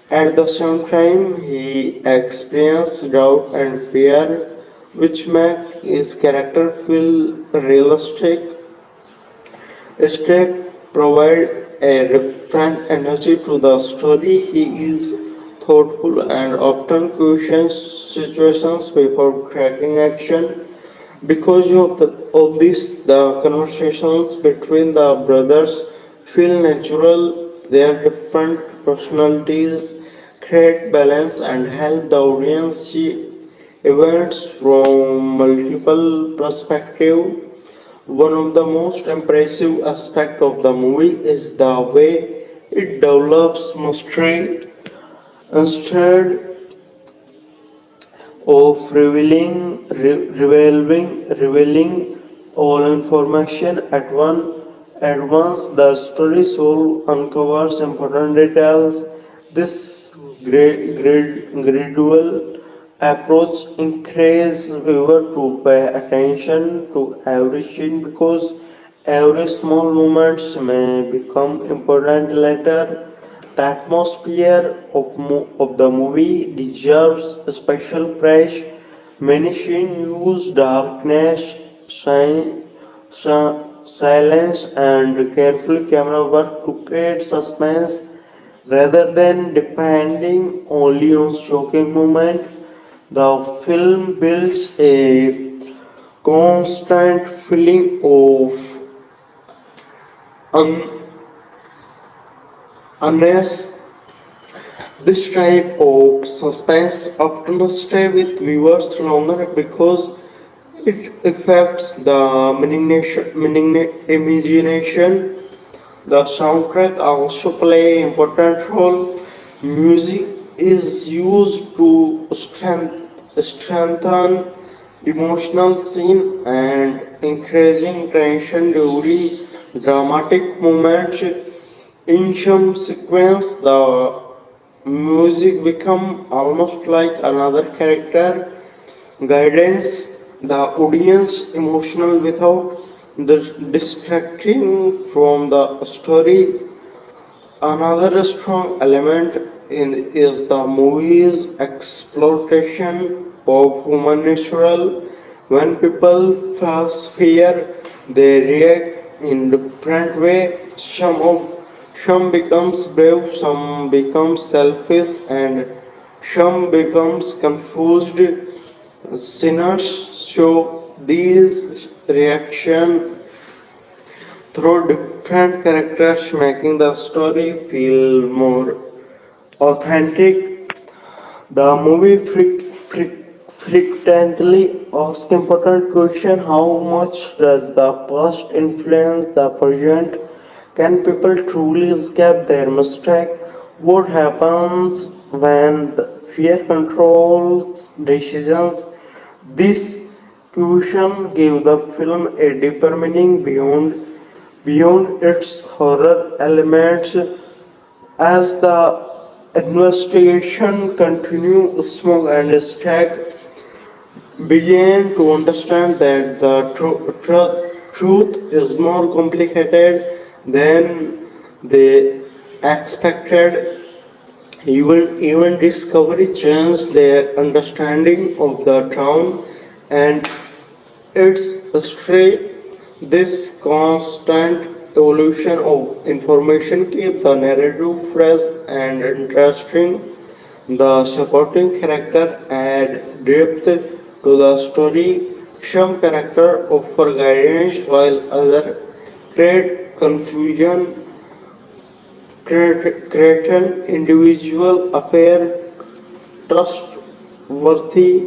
At the same time, he experiences doubt and fear, which make his character feel realistic. Stake provides a different energy to the story. He is thoughtful and often questions situations before taking action. Because of this, the conversations between the brothers feel natural. Their different personalities create balance and help the audience see events from multiple perspectives. One of the most impressive aspects of the movie is the way it develops mystery. Instead of revealing all information at once, the story soul uncovers important details. This gradual approach encourages viewer to pay attention to every scene because every small moments may become important later. The atmosphere of the movie deserves a special praise. Many scenes use darkness, silence, and careful camera work to create suspense rather than depending only on shocking moments. The film builds a constant feeling of un- unease. This type of suspense often stay with viewers longer because it affects the imagination. The soundtrack also play important role. Music is used to strengthen emotional scene and increasing tension during dramatic moments. In some sequence, the music become almost like another character, guidance the audience emotional without distracting from the story. Another strong element is the movie's exploitation of human nature. When people face fear, they react in different way. Some becomes brave, some becomes selfish, and some becomes confused. Sinners show these reaction through different characters, making the story feel more authentic. The movie frequently asks important question: How much does the past influence the present? Can people truly escape their mistake? What happens when the fear controls decisions? This question gave the film a deeper meaning beyond its horror elements. As the investigation continued, Smog and Stag began to understand that the truth is more complicated than they expected. Even discovery changed their understanding of the town and its history. This constant evolution of information keeps the narrative fresh and interesting. The supporting character add depth to the story. Some characters offer guidance while others create confusion. Create an individual appear trustworthy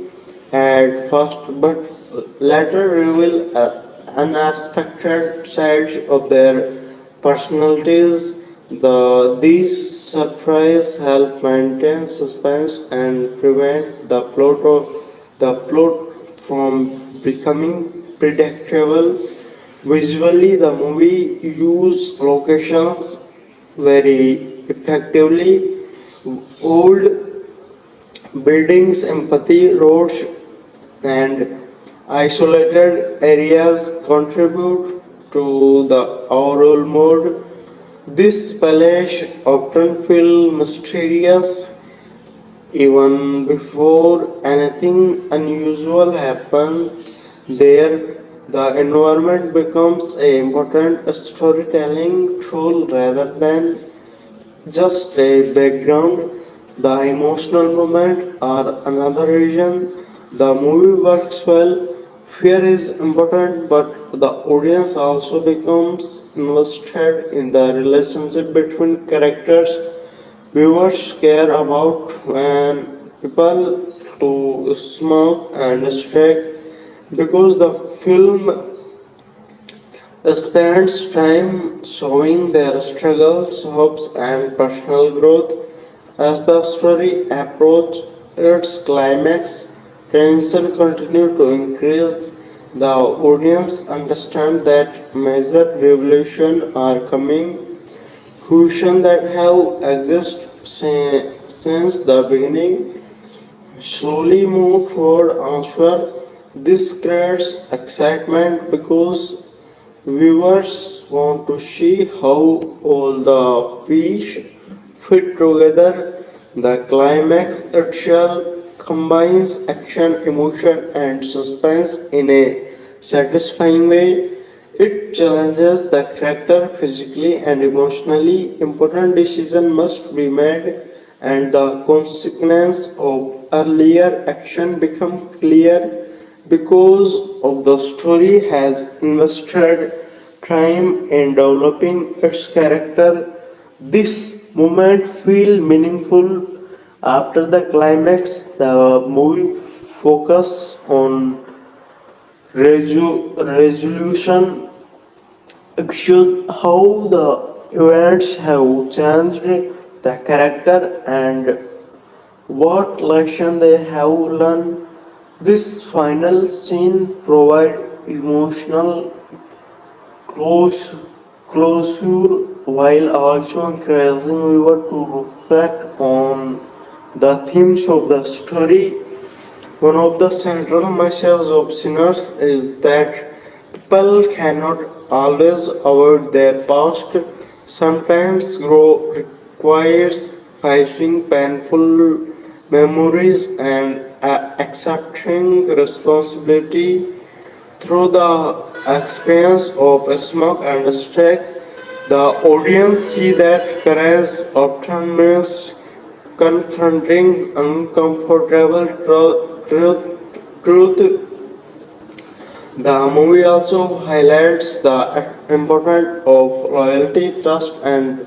at first, but later reveal unexpected sides of their personalities. These surprises help maintain suspense and prevent the plot from becoming predictable. Visually, the movie used locations very effectively. Old buildings, empathy, roads, and isolated areas contribute to the overall mood. This palace often feels mysterious even before anything unusual happens. There, the environment becomes an important storytelling tool rather than just a background. The emotional moment or another reason the movie works well. Fear is important, but the audience also becomes invested in the relationship between characters. Viewers care about when people to smoke and strike because the film spends time showing their struggles, hopes, and personal growth. As the story approaches its climax, tension continues to increase. The audience understands that major revolutions are coming. Questions that have existed since the beginning slowly move toward answer. This creates excitement because viewers want to see how all the pieces fit together. The climax itself combines action, emotion, and suspense in a satisfying way. It challenges the character physically and emotionally. Important decisions must be made, and the consequence of earlier action become clear because of the story has invested time in developing its character. This moment feel meaningful after the climax. The movie focus on resolution shows how the events have changed the character and what lesson they have learned. This final scene provides emotional close, closure while also encouraging viewer to reflect on the themes of the story. One of the central messages of sinners is that people cannot always avoid their past. Sometimes growth requires facing painful memories and accepting responsibility through the experience of smoke and stake. The audience see that courage often means confronting uncomfortable truth. The movie also highlights the importance of loyalty, trust, and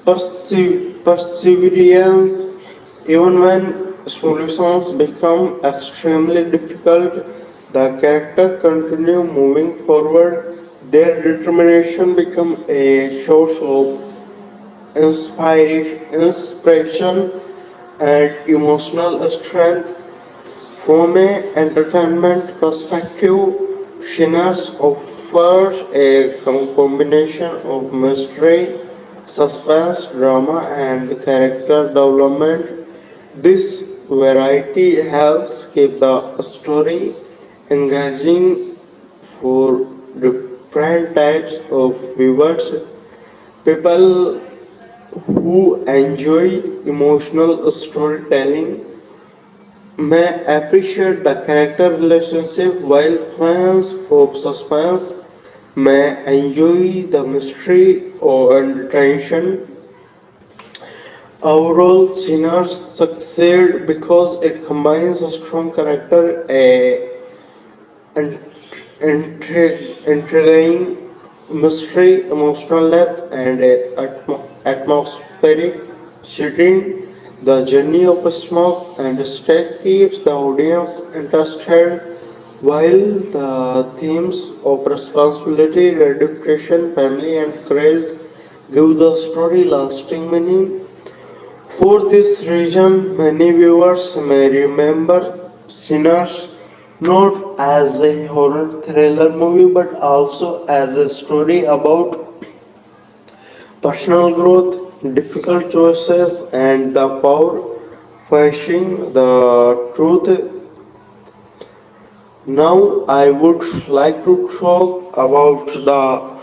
perseverance. Even when solutions become extremely difficult, the character continue moving forward. Their determination become a source of inspiration and emotional strength. From an entertainment perspective, Sinners offers a combination of mystery, suspense, drama, and character development. This variety helps keep the story engaging for different types of viewers. People who enjoy emotional storytelling may appreciate the character relationship, while fans of suspense may enjoy the mystery and tension. Overall, Sinners succeed because it combines a strong character, an intriguing mystery, emotional depth, and atmospheric setting. The journey of smoke and stake keeps the audience interested, while the themes of responsibility, dedication, family, and courage give the story lasting meaning. For this reason, many viewers may remember Sinners not as a horror thriller movie but also as a story about personal growth, difficult choices, and the power facing the truth. Now, I would like to talk about the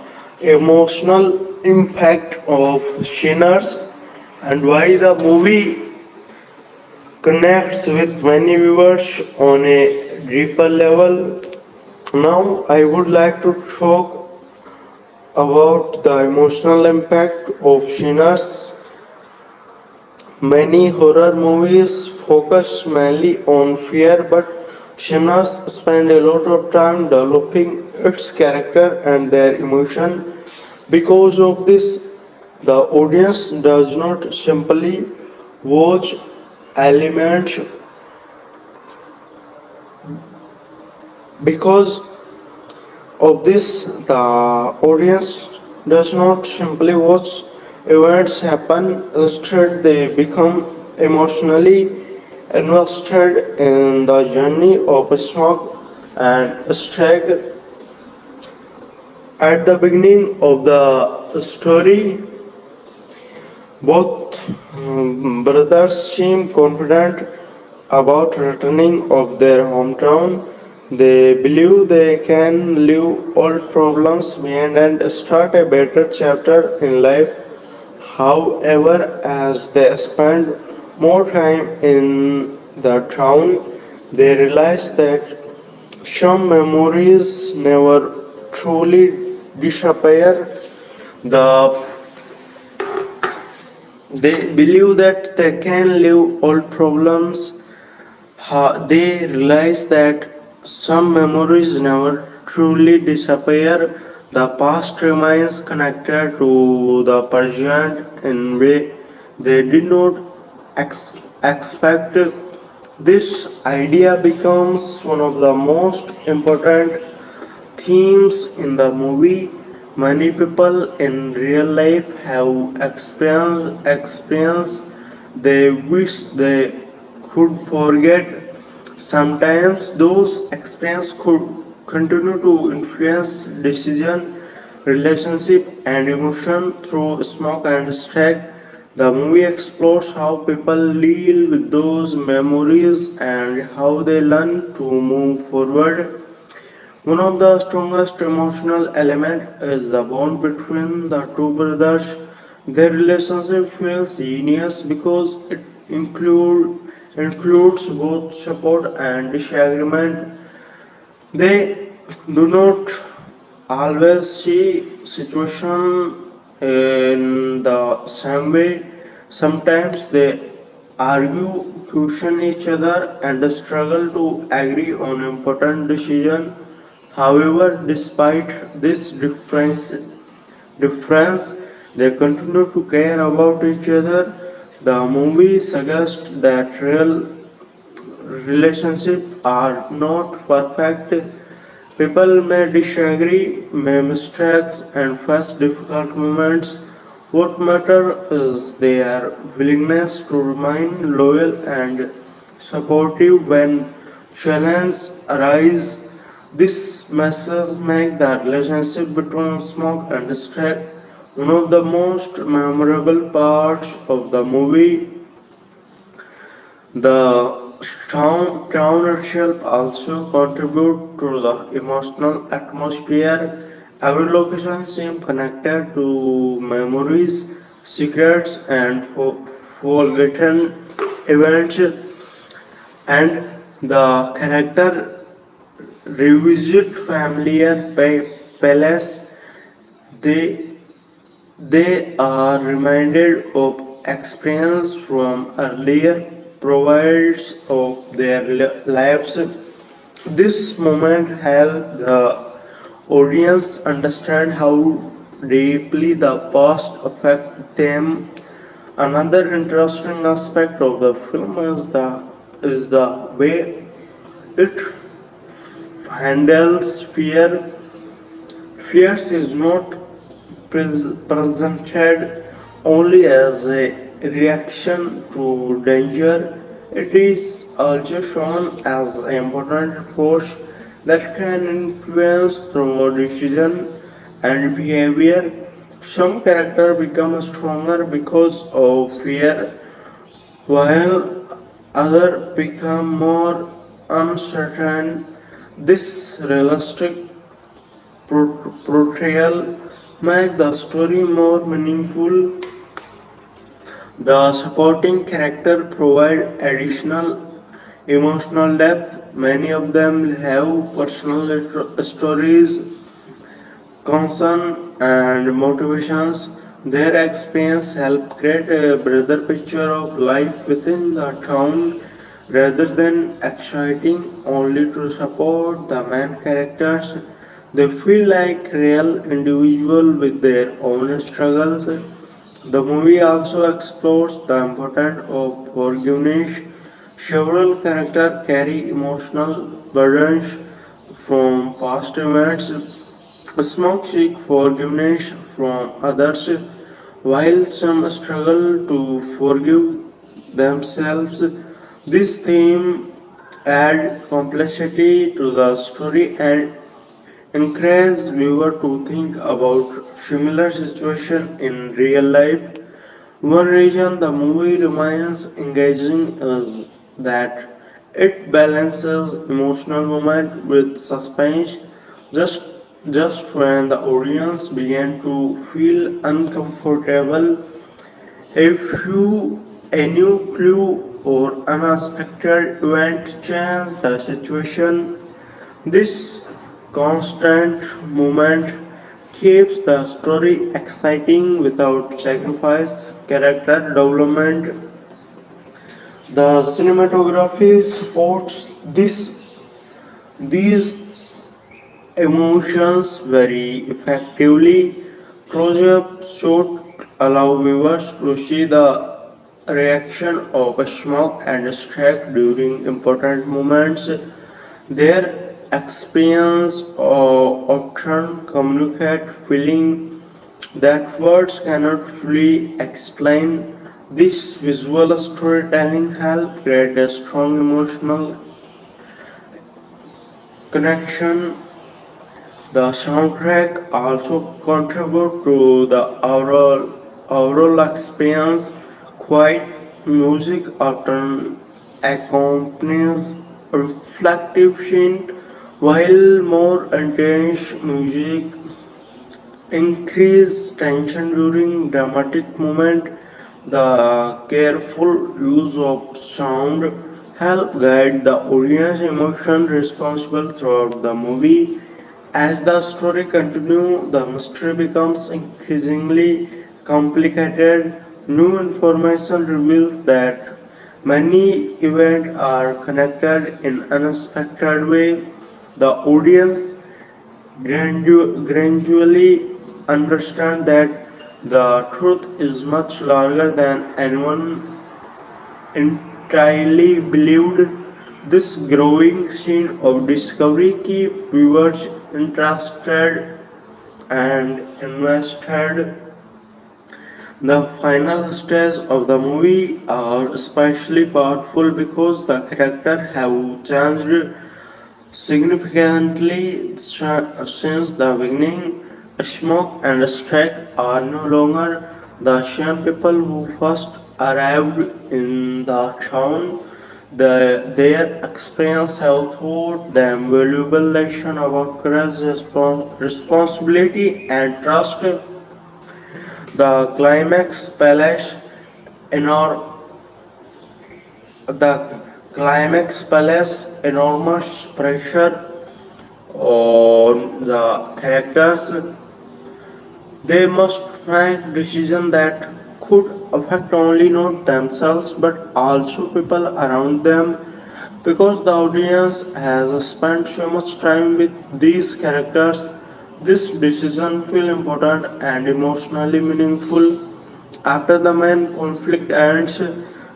emotional impact of Sinners and why the movie connects with many viewers on a deeper level. Now, I would like to talk about the emotional impact of Sinners. Many horror movies focus mainly on fear, but Sinners spend a lot of time developing its character and their emotion. Because of this, the audience does not simply watch elements. Because of this, the audience does not simply watch events happen, instead, they become emotionally invested in the journey of Smoke and Stag. At the beginning of the story, both brothers seem confident about returning of their hometown. They believe they can leave old problems behind and start a better chapter in life. However, as they spend more time in the town, they realize that some memories never truly disappear. The They believe that they can leave old problems. They realize that some memories never truly disappear. The past remains connected to the present in way they did not expect. This idea becomes one of the most important themes in the movie. Many people in real life have experience they wish they could forget. Sometimes those experiences could continue to influence decision, relationship, and emotion through smoke and strike. The movie explores how people deal with those memories and how they learn to move forward. One of the strongest emotional elements is the bond between the two brothers. Their relationship feels genius because it includes both support and disagreement. They do not always see situation in the same way. Sometimes they argue, question each other, and struggle to agree on important decisions. However, despite this difference, they continue to care about each other. The movie suggests that real relationships are not perfect. People may disagree, make mistakes, and face difficult moments. What matters is their willingness to remain loyal and supportive when challenges arise. This message makes the relationship between Smoke and Stack one of the most memorable parts of the movie. The town itself also contributes to the emotional atmosphere. Every location seems connected to memories, secrets, and forgotten events, and the character revisit familiar palace. They they are reminded of experience from earlier provides of their lives. This moment helps the audience understand how deeply the past affect them. Another interesting aspect of the film is the way it handles fear. Fear is not presented only as a reaction to danger, it is also shown as an important force that can influence through decision and behavior. Some characters become stronger because of fear, while others become more uncertain. This realistic portrayal make the story more meaningful. The supporting character provide additional emotional depth. Many of them have personal stories, concern, and motivations. Their experience help create a broader picture of life within the town rather than exciting only to support the main characters. They feel like real individuals with their own struggles. The movie also explores the importance of forgiveness. Several characters carry emotional burdens from past events. Some seek forgiveness from others, while some struggle to forgive themselves. This theme adds complexity to the story and encourages viewers to think about similar situations in real life. One reason the movie remains engaging is that it balances emotional moment with suspense. Just just when the audience began to feel uncomfortable, a new clue or unexpected event changed the situation. This constant movement keeps the story exciting without sacrifice character development. The cinematography supports these emotions very effectively. Close-up shots allow viewers to see the reaction of Smoke and Stack during important moments. Their experience often communicate feeling that words cannot fully explain. This visual storytelling helps create a strong emotional connection. The soundtrack also contributes to the overall experience. Quiet music often accompanies reflective scene, while more intense music increases tension during dramatic moment. The careful use of sound help guide the audience emotion responsible throughout the movie. As the story continues, the mystery becomes increasingly complicated. New information reveals that many events are connected in unexpected way. The audience gradually understand that the truth is much larger than anyone entirely believed. This growing scene of discovery keeps viewers interested and invested. The final stage of the movie are especially powerful because the characters have changed significantly since the beginning. Smoke and Stack are no longer the same people who first arrived in the town. Their experience have taught them valuable lesson about courage, responsibility, and trust. The climax palace enor- the climax place enormous pressure on the characters. They must make decisions that could affect only not themselves but also people around them. Because the audience has spent so much time with these characters, this decision feel important and emotionally meaningful. After the main conflict ends,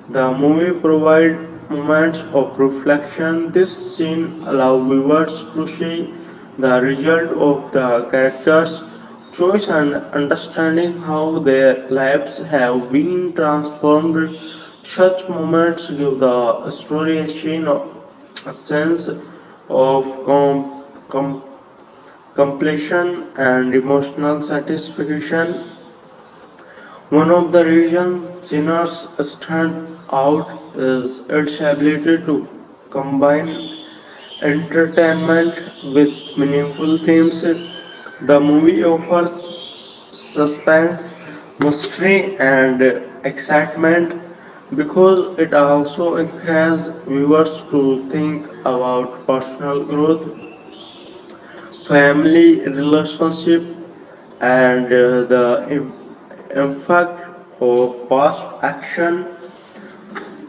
the movie provides moments of reflection. This scene allows viewers to see the result of the characters' choice and understanding how their lives have been transformed. Such moments give the story a sense of completion and emotional satisfaction. One of the reasons Sinners stand out is its ability to combine entertainment with meaningful themes. The movie offers suspense, mystery, and excitement because it also encourages viewers to think about personal growth, family relationship, and the impact of past action.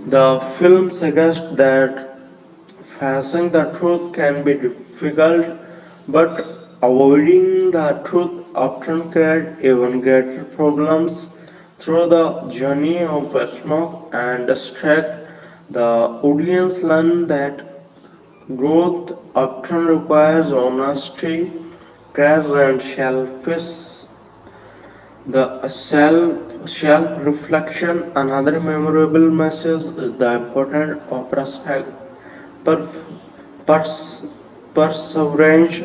The film suggests that facing the truth can be difficult, but avoiding the truth often creates even greater problems. Through the journey of smoke and Strack, the audience learn that growth often requires honesty, courage, and self reflection. Another memorable message is the importance of per, pers- perseverance.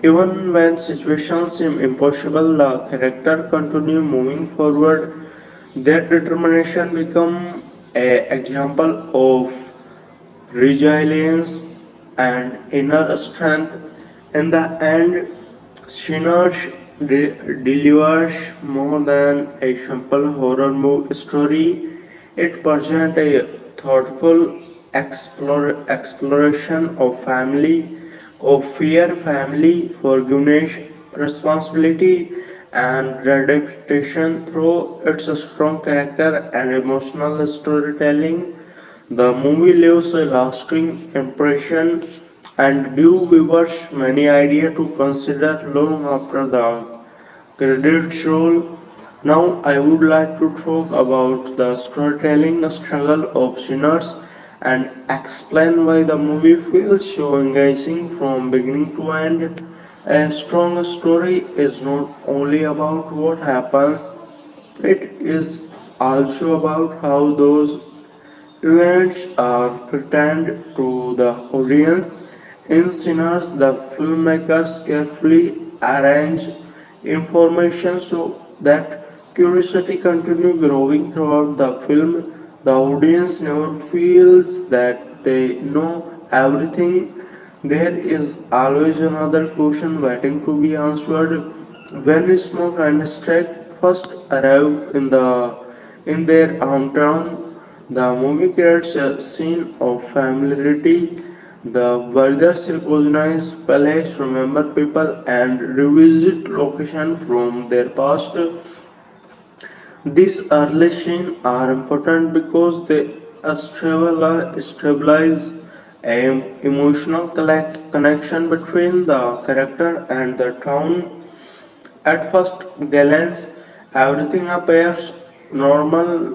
Even when situations seem impossible, the character continue moving forward. Their determination become an example of resilience and inner strength. In the end, Sinners delivers more than a simple horror movie story. It presents a thoughtful exploration of family, of fear, family, forgiveness, responsibility and dedication through its strong character and emotional storytelling. The movie leaves a lasting impression and gives viewers many ideas to consider long after the credits roll. Now I would like to talk about the storytelling struggle of sinners and explain why the movie feels so engaging from beginning to end. A strong story is not only about what happens, it is also about how those events are presented to the audience. In Sinners, the filmmakers carefully arrange information so that curiosity continues growing throughout the film. The audience never feels that they know everything. There is always another question waiting to be answered. When Smoke and Strike first arrive in their hometown, the movie creates a scene of familiarity. The brothers recognize palace, remember people, and revisit location from their past. These early scenes are important because they stabilize an emotional connection between the character and the town. At first glance, everything appears normal.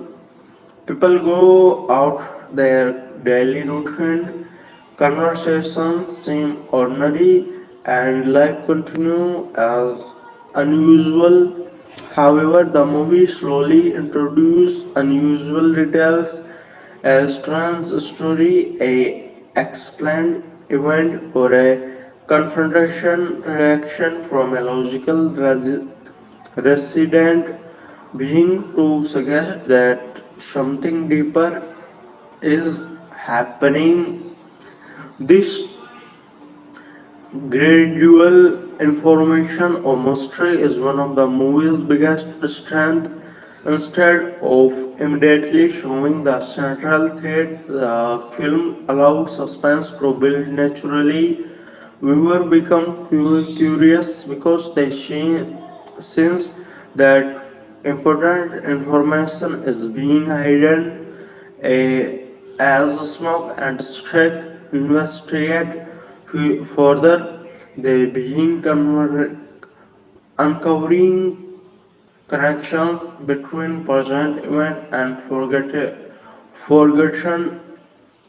People go out their daily routine, conversations seem ordinary, and life continues as unusual. However, the movie slowly introduces unusual details, a strange story, a explained event, or a confrontation reaction from a logical resident being to suggest that something deeper is happening. This gradual information or mystery is one of the movie's biggest strengths. Instead of immediately showing the central thread, the film allows suspense to build naturally. Viewer become curious because they sense that important information is being hidden. As Smoke and Streck investigate further, they begin uncovering connections between present event and forgotten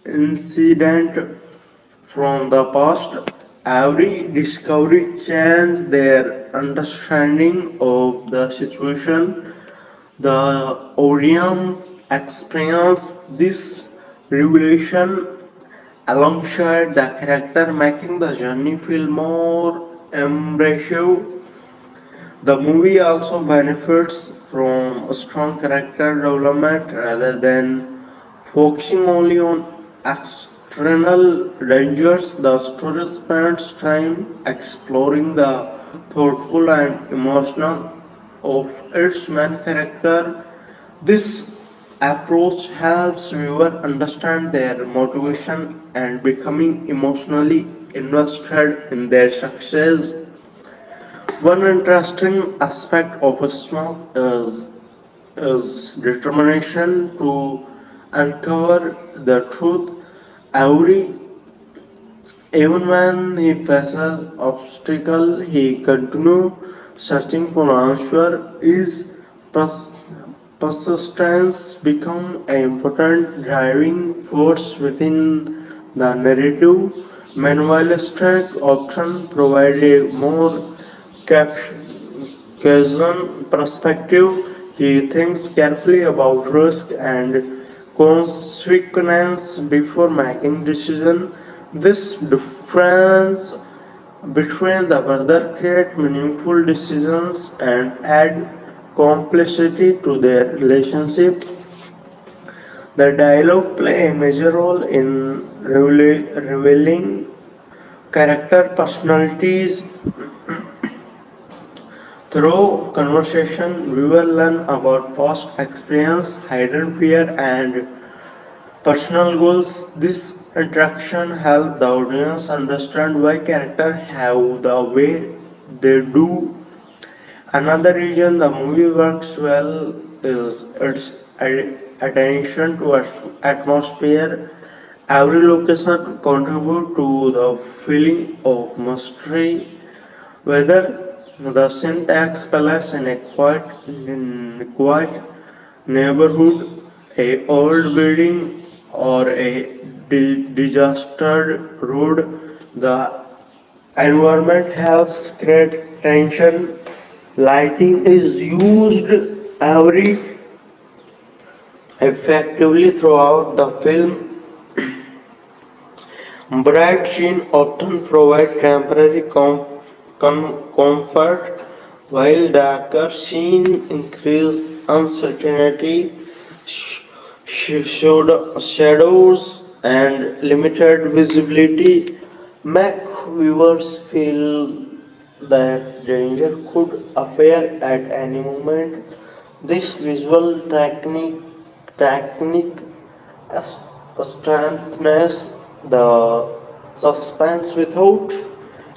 incident from the past. Every discovery changes their understanding of the situation. The audience experience this revelation alongside the character, making the journey feel more immersive. The movie also benefits from a strong character development rather than focusing only on external dangers. The story spends time exploring the thoughtful and emotional of its main character. This approach helps viewers understand their motivation and becoming emotionally invested in their success. One interesting aspect of Smoke is determination to uncover the truth. Every Even when he faces obstacles, he continues searching for answer. His pers- persistence becomes an important driving force within the narrative. Meanwhile, Stark often provides a more cap- Kazan perspective, he thinks carefully about risk and consequence before making decision. This difference between the brother create meaningful decisions and add complexity to their relationship. The dialogue play a major role in revealing character personalities. Through conversation, we will learn about past experience, hidden fear, and personal goals. This interaction helps the audience understand why characters have the way they do. Another reason the movie works well is its attention to atmosphere. Every location contributes to the feeling of mystery, whether the syntax palace in a quiet neighborhood, a old building, or a disastered road. The environment helps create tension. Lighting is used every effectively throughout the film. Bright scenes often provide temporary comfort, while darker scenes increase uncertainty. Shadows and limited visibility make viewers feel that danger could appear at any moment. This visual technique s- strengthens the suspense without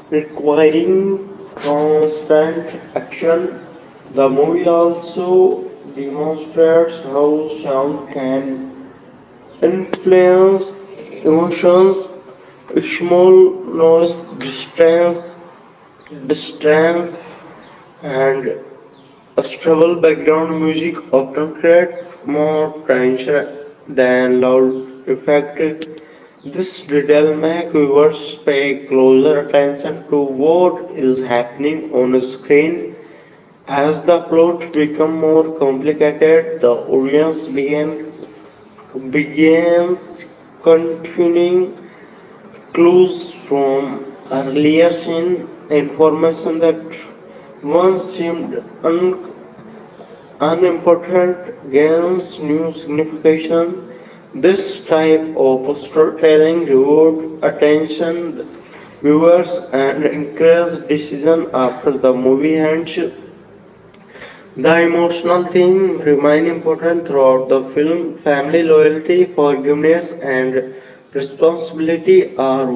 requiring constant action. The movie also demonstrates how sound can influence emotions. Small noise, distance, and a stable background music often create more tension than loud effects. This detail makes viewers pay closer attention to what is happening on screen. As the plot becomes more complicated, the audience begins continuing clues from earlier scene, information that once seemed unimportant gains new signification. This type of storytelling rewards attention viewers and encourages decision after the movie ends. The emotional theme remain important throughout the film. Family loyalty, forgiveness, and responsibility are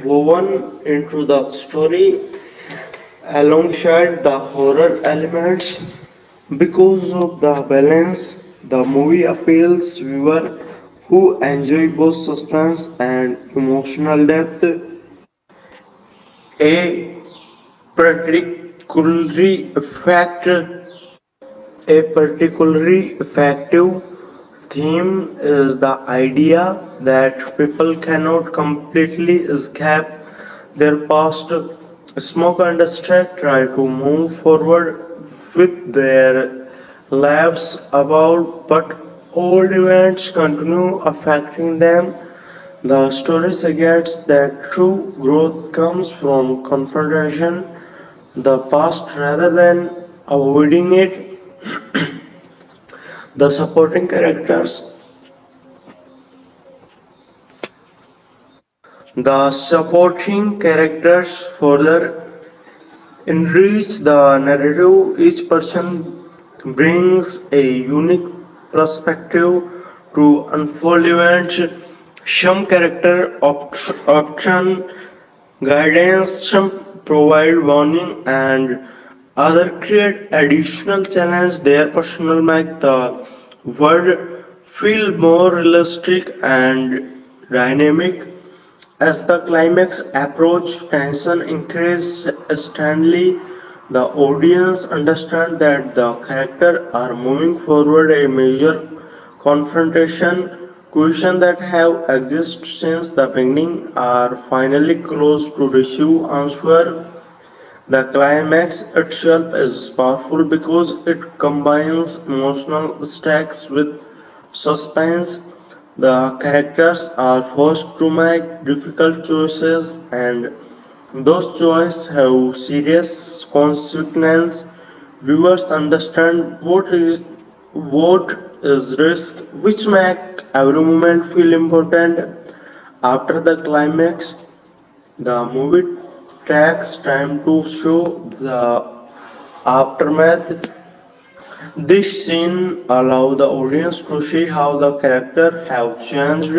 woven into the story alongside the horror elements. Because of the balance, the movie appeals viewers who enjoy both suspense and emotional depth. A particularly effect, a particularly effective theme is the idea that people cannot completely escape their past. Smoke and Stack try to move forward with their lives about, but old events continue affecting them. The story suggests that true growth comes from confrontation, the past rather than avoiding it. The supporting characters The supporting characters further enrich the narrative. Each person brings a unique perspective to unfold events. Some character option guidance, some provide warning, and other create additional challenge. Their personal make the world feel more realistic and dynamic. As the climax approaches, tension increases instantly. The audience understands that the characters are moving forward a major confrontation. Questions that have existed since the beginning are finally close to receive answer. The climax itself is powerful because it combines emotional stakes with suspense. The characters are forced to make difficult choices, and those choices have serious consequences. Viewers understand what is risk, which make every moment feel important. After the climax, the movie takes time to show the aftermath. This scene allows the audience to see how the characters have changed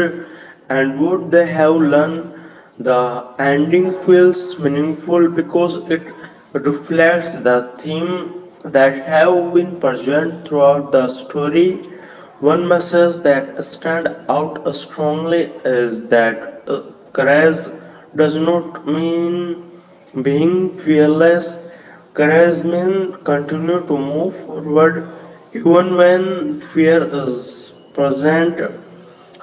and what they have learned. The ending feels meaningful because it reflects the theme that have been present throughout the story. One message that stands out strongly is that courage does not mean being fearless. Courage means continue to move forward even when fear is present.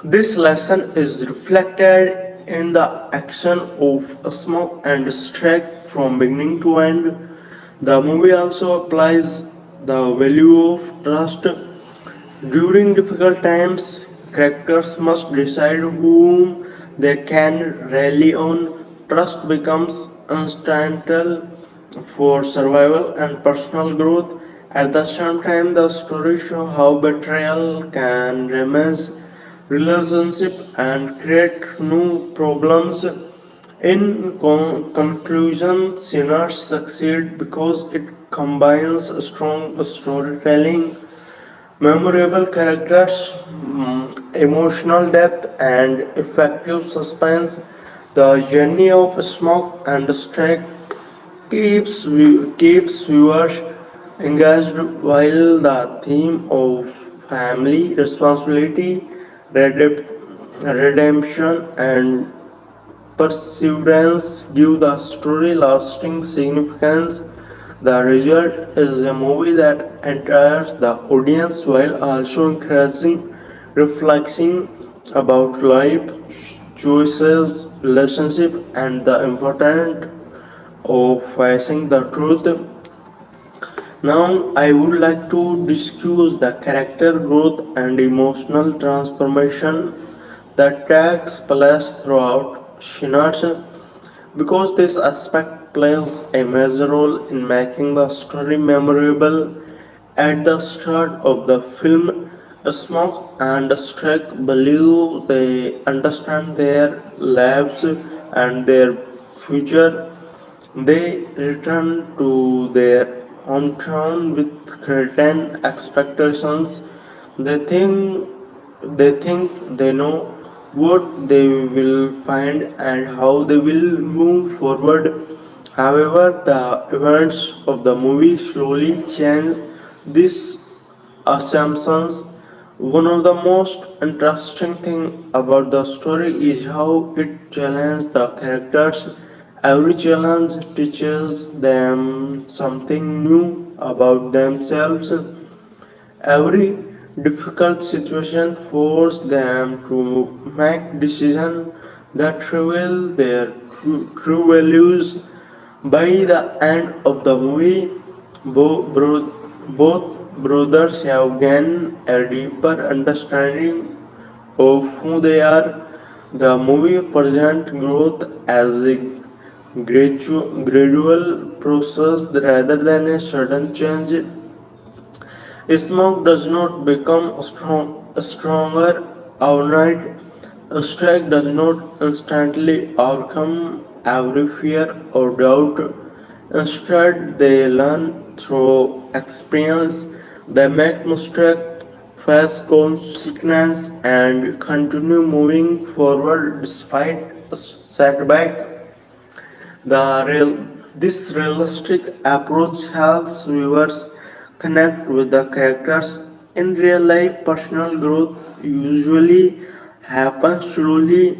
This lesson is reflected in the action of Smoke and Strike from beginning to end. The movie also applies the value of trust. During difficult times, characters must decide whom they can rely on. Trust becomes instrumental for survival and personal growth. At the same time, the story shows how betrayal can remains relationship and create new problems. In conclusion, Sinners succeed because it combines strong storytelling, memorable characters, emotional depth, and effective suspense. The journey of Smoke and Strike keeps viewers engaged while the theme of family responsibility, redemption, and perseverance give the story lasting significance. The result is a movie that enters the audience while also encouraging reflecting about life choices, relationship, and the importance of facing the truth. Now, I would like to discuss the character growth and emotional transformation that takes place throughout Sinners because this aspect plays a major role in making the story memorable. At the start of the film, Smoke and Strike believe they understand their lives and their future. They return to their hometown with certain expectations. They think they know what they will find and how they will move forward. However, the events of the movie slowly change these assumptions. One of the most interesting things about the story is how it challenges the characters. Every challenge teaches them something new about themselves. Every difficult situation forces them to make decisions that reveal their true values. By the end of the movie, both brothers have gained a deeper understanding of who they are. The movie presents growth as a gradual process rather than a sudden change. Smoke does not become stronger overnight. Strike does not instantly overcome every fear or doubt. Instead, they learn through experience. They make mistakes, face consequences, and continue moving forward despite a setback. This realistic approach helps viewers connect with the characters. In real life, personal growth usually happens slowly.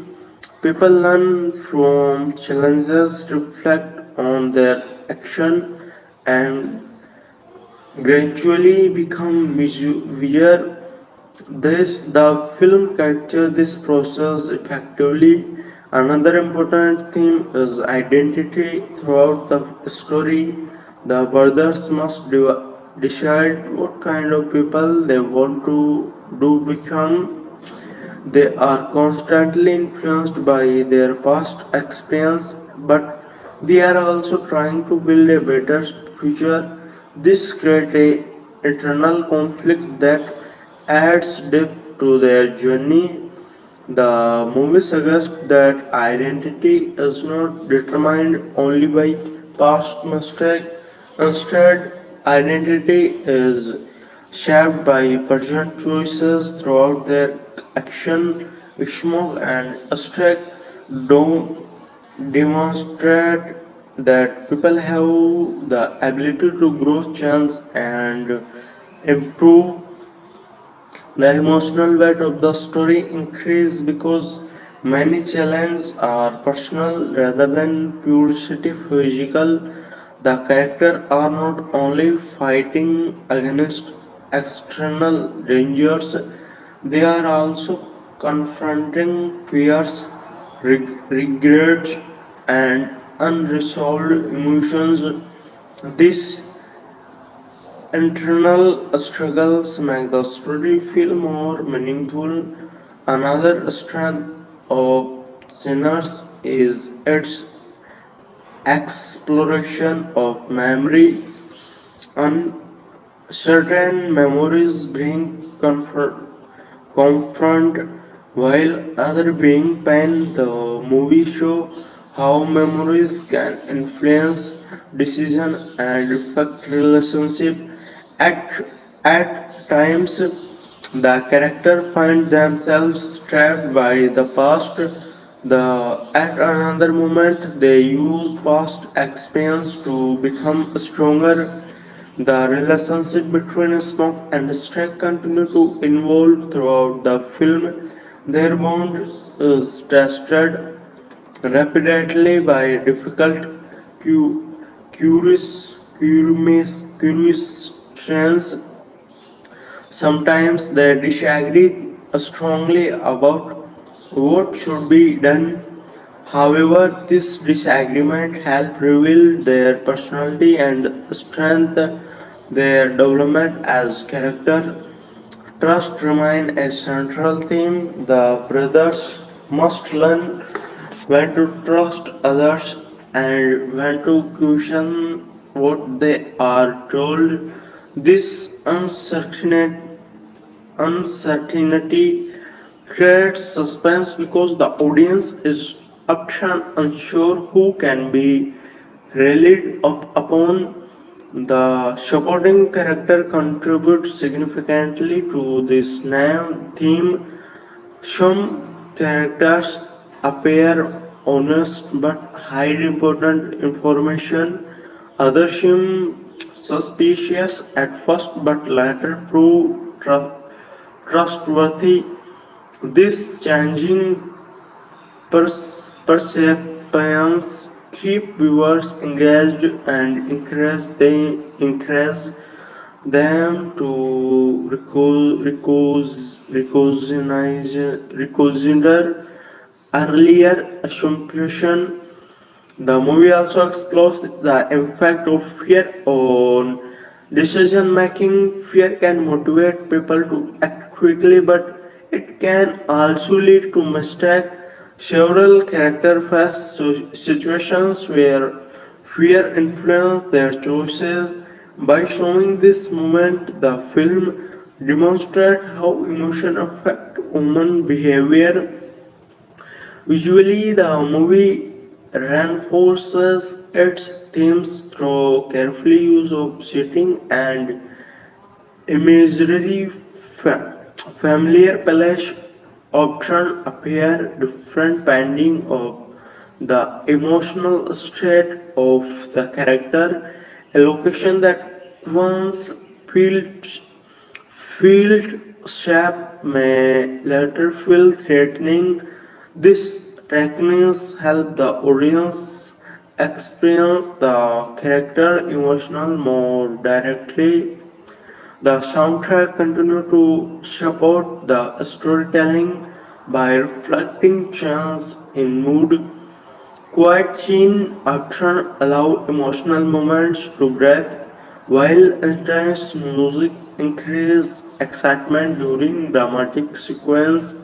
People learn from challenges, reflect on their action, and gradually become wiser. The film captures this process effectively. Another important theme is identity throughout the story. The brothers must decide what kind of people they want to do become. They are constantly influenced by their past experience, but they are also trying to build a better future. This creates a internal conflict that adds depth to their journey. The movie suggests that identity is not determined only by past mistakes. Instead, identity is shaped by present choices throughout their action. Ishmael and Aztec don't demonstrate that people have the ability to grow, change, and improve. The emotional weight of the story increases because many challenges are personal rather than purely physical. The characters are not only fighting against external dangers, they are also confronting fears, regrets, and unresolved emotions. This internal struggles make the story feel more meaningful. Another strength of Sinners is its exploration of memory. Uncertain memories bring confront while other being pain. The movie show how memories can influence decision and affect relationship. At times the character find themselves trapped by the past. At another moment they use past experience to become stronger. The relationship between Smoke and Strike continue to evolve throughout the film. Their bond is tested repeatedly by difficult, curious trends. Sometimes they disagree strongly about what should be done. However, this disagreement helps reveal their personality and strength. Their development as character. Trust remains a central theme. The brothers must learn when to trust others and when to question what they are told. This uncertainty creates suspense because the audience is often unsure who can be relied upon. The supporting character contributes significantly to this name theme. Some characters appear honest but hide important information. Others seem suspicious at first but later prove trustworthy. This changing perceptions keep viewers engaged and encourage them to reconsider earlier assumption. The movie also explores the impact of fear on decision making. Fear can motivate people to act quickly, but it can also lead to mistakes. Several characters face situations where fear influences their choices. By showing this moment, the film demonstrates how emotion affect human behavior. Visually, the movie reinforces its themes through careful use of setting and imagery. Familiar palace often appear different depending on the emotional state of the character. A location that once felt field shape may later feel threatening. These techniques help the audience experience the character emotional more directly. The soundtrack continues to support the storytelling by reflecting change in mood. Quiet scene often allow emotional moments to breathe, while intense music increases excitement during dramatic sequence.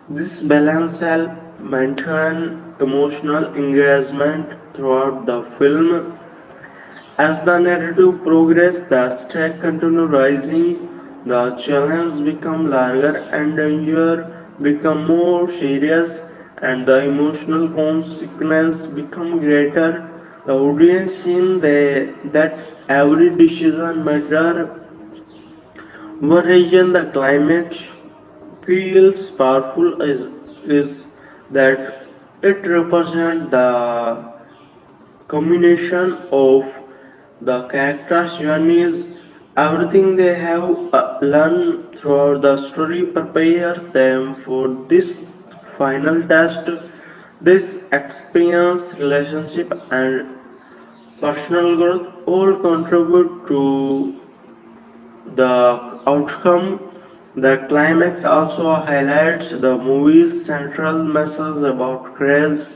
This balance helps maintain emotional engagement throughout the film. As the narrative progresses, the stakes continue rising, the challenge become larger and danger become more serious, and the emotional consequences become greater. The audience sees that every decision matters. One reason the climax feels powerful is that it represents the combination of the characters' journeys, everything they have learned throughout the story prepares them for this final test. This experience, relationship, and personal growth all contribute to the outcome. The climax also highlights the movie's central message about craze.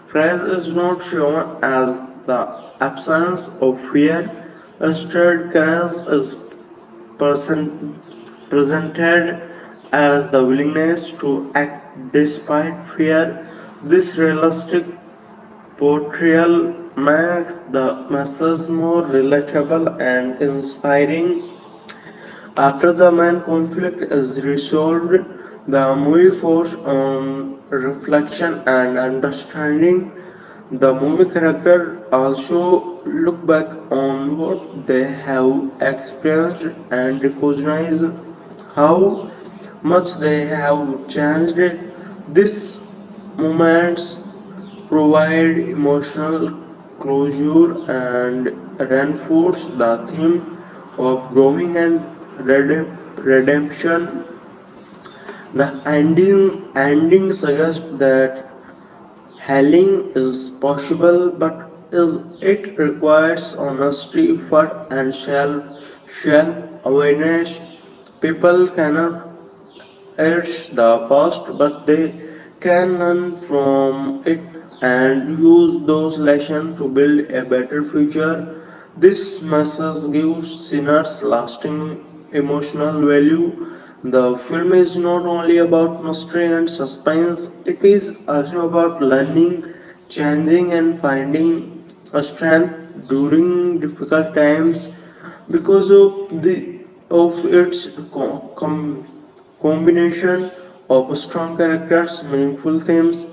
Craze is not shown as the absence of fear. Instead, craze is present, presented as the willingness to act despite fear. This realistic portrayal makes the message more relatable and inspiring. After the main conflict is resolved, the movie focuses on reflection and understanding. The movie characters also look back on what they have experienced and recognize how much they have changed. These moments provide emotional closure and reinforce the theme of growing and redemption. The ending suggests that healing is possible, but it requires honesty, effort, and self-awareness. People cannot it's the past, but they can learn from it and use those lessons to build a better future. This message gives sinners lasting emotional value. The film is not only about mystery and suspense, it is also about learning, changing, and finding a strength during difficult times because of its combination of strong characters, meaningful themes,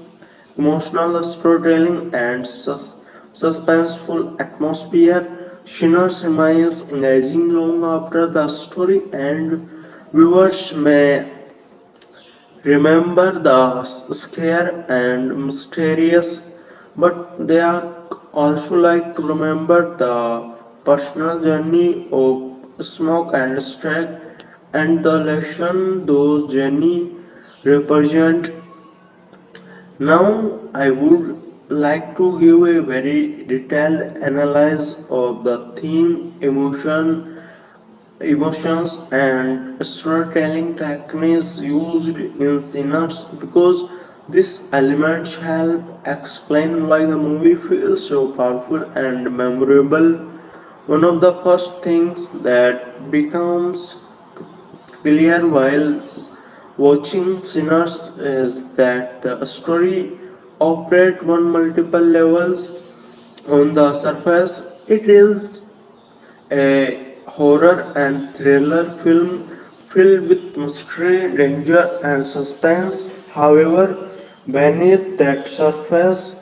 emotional storytelling, and suspenseful atmosphere. Sinners remains engaging long after the story, and viewers may remember the scare and mysterious, but they are also like to remember the personal journey of smoke and strike and the lesson those journey represent. Now I would like to give a very detailed analysis of the theme, emotions and storytelling techniques used in Sinners because these elements help explain why the movie feels so powerful and memorable. One of the first things that becomes clear while watching Sinners is that the story operates on multiple levels. On the surface, it is a horror and thriller film filled with mystery, danger, and suspense. However, beneath that surface,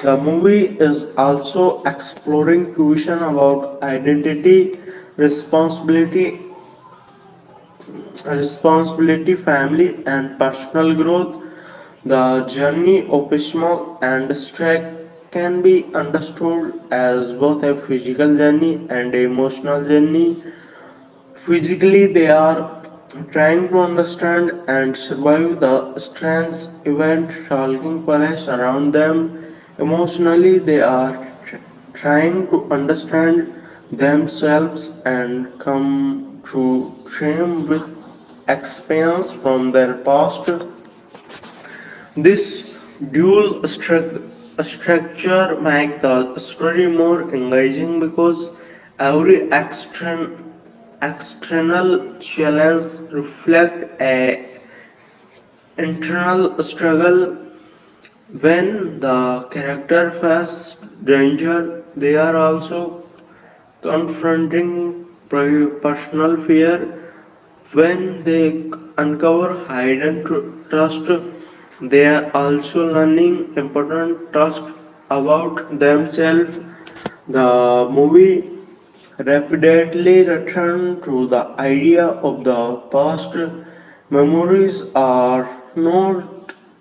the movie is also exploring questions about identity, responsibility, family, and personal growth. The journey of smoke and strike can be understood as both a physical journey and an emotional journey. Physically, they are trying to understand and survive the strange event taking place around them. Emotionally, they are trying to understand themselves and come to terms with experience from their past. This structure makes the story more engaging because every external challenge reflects a internal struggle. When the character faces danger, they are also confronting personal fear. When they uncover hidden trust, they are also learning important tasks about themselves. The movie repeatedly returns to the idea of the past. Memories are not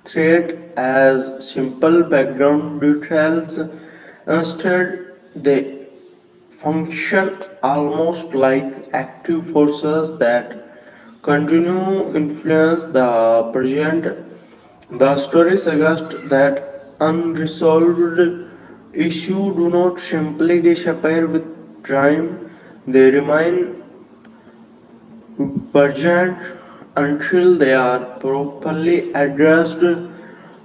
treated as simple background details. Instead, they function almost like active forces that continue influence the present. The story suggests that unresolved issues do not simply disappear with time, they remain present until they are properly addressed.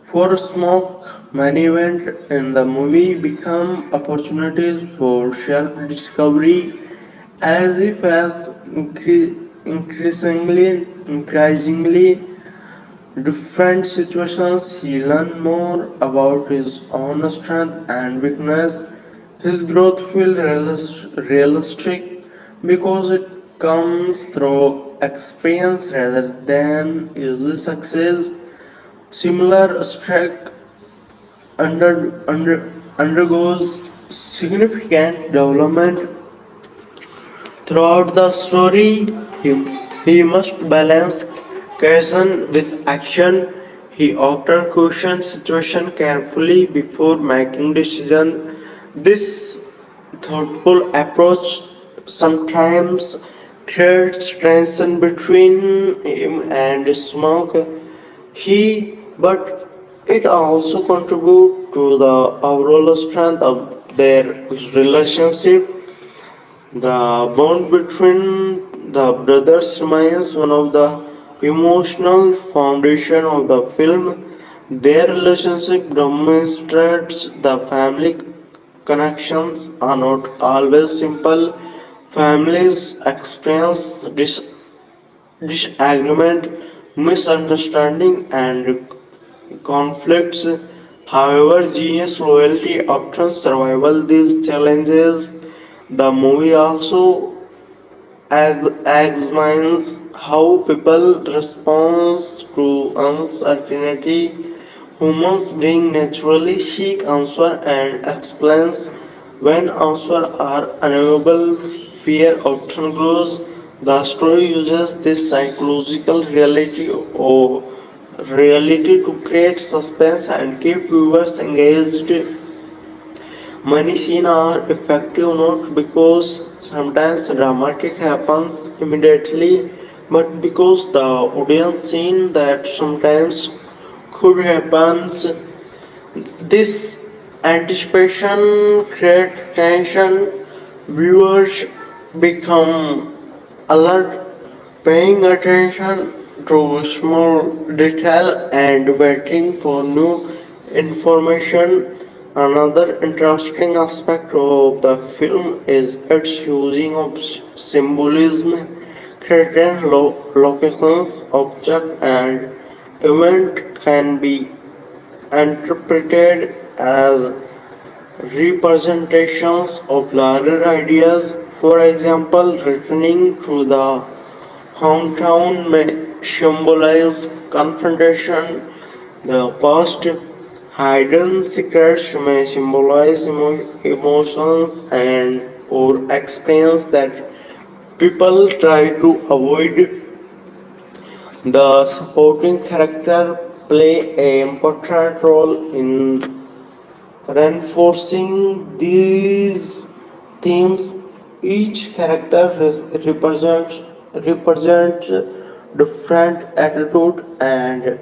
For Smoke, many events in the movie become opportunities for self-discovery, as if as increasingly different situations, he learned more about his own strength and weakness. His growth feels realistic because it comes through experience rather than easy success. Similar Streck undergoes significant development throughout the story. He must balance caution with action. He often questions situation carefully before making decision. This thoughtful approach sometimes creates tension between him and Smoke. But it also contributes to the overall strength of their relationship. The bond between the brothers remains one of the emotional foundation of the film. Their relationship demonstrates the family connections are not always simple. Families experience disagreement, misunderstanding, and conflicts. However, genius loyalty often survival these challenges. The movie also examines how people respond to uncertainty. Humans being naturally seek answer and explains when answers are unavailable. Fear often grows. The story uses this psychological reality to create suspense and keep viewers engaged. Many scenes are effective not because sometimes dramatic happens immediately, but because the audience scene that sometimes could happen. This anticipation creates tension. Viewers become alert, paying attention to small detail and waiting for new information. Another interesting aspect of the film is its using of symbolism. Certain locations, objects, and events can be interpreted as representations of larger ideas. For example, returning to the hometown may symbolize confrontation, the past hidden secrets may symbolize emotions and or experience that people try to avoid. The supporting character play an important role in reinforcing these themes. Each character represents different attitude and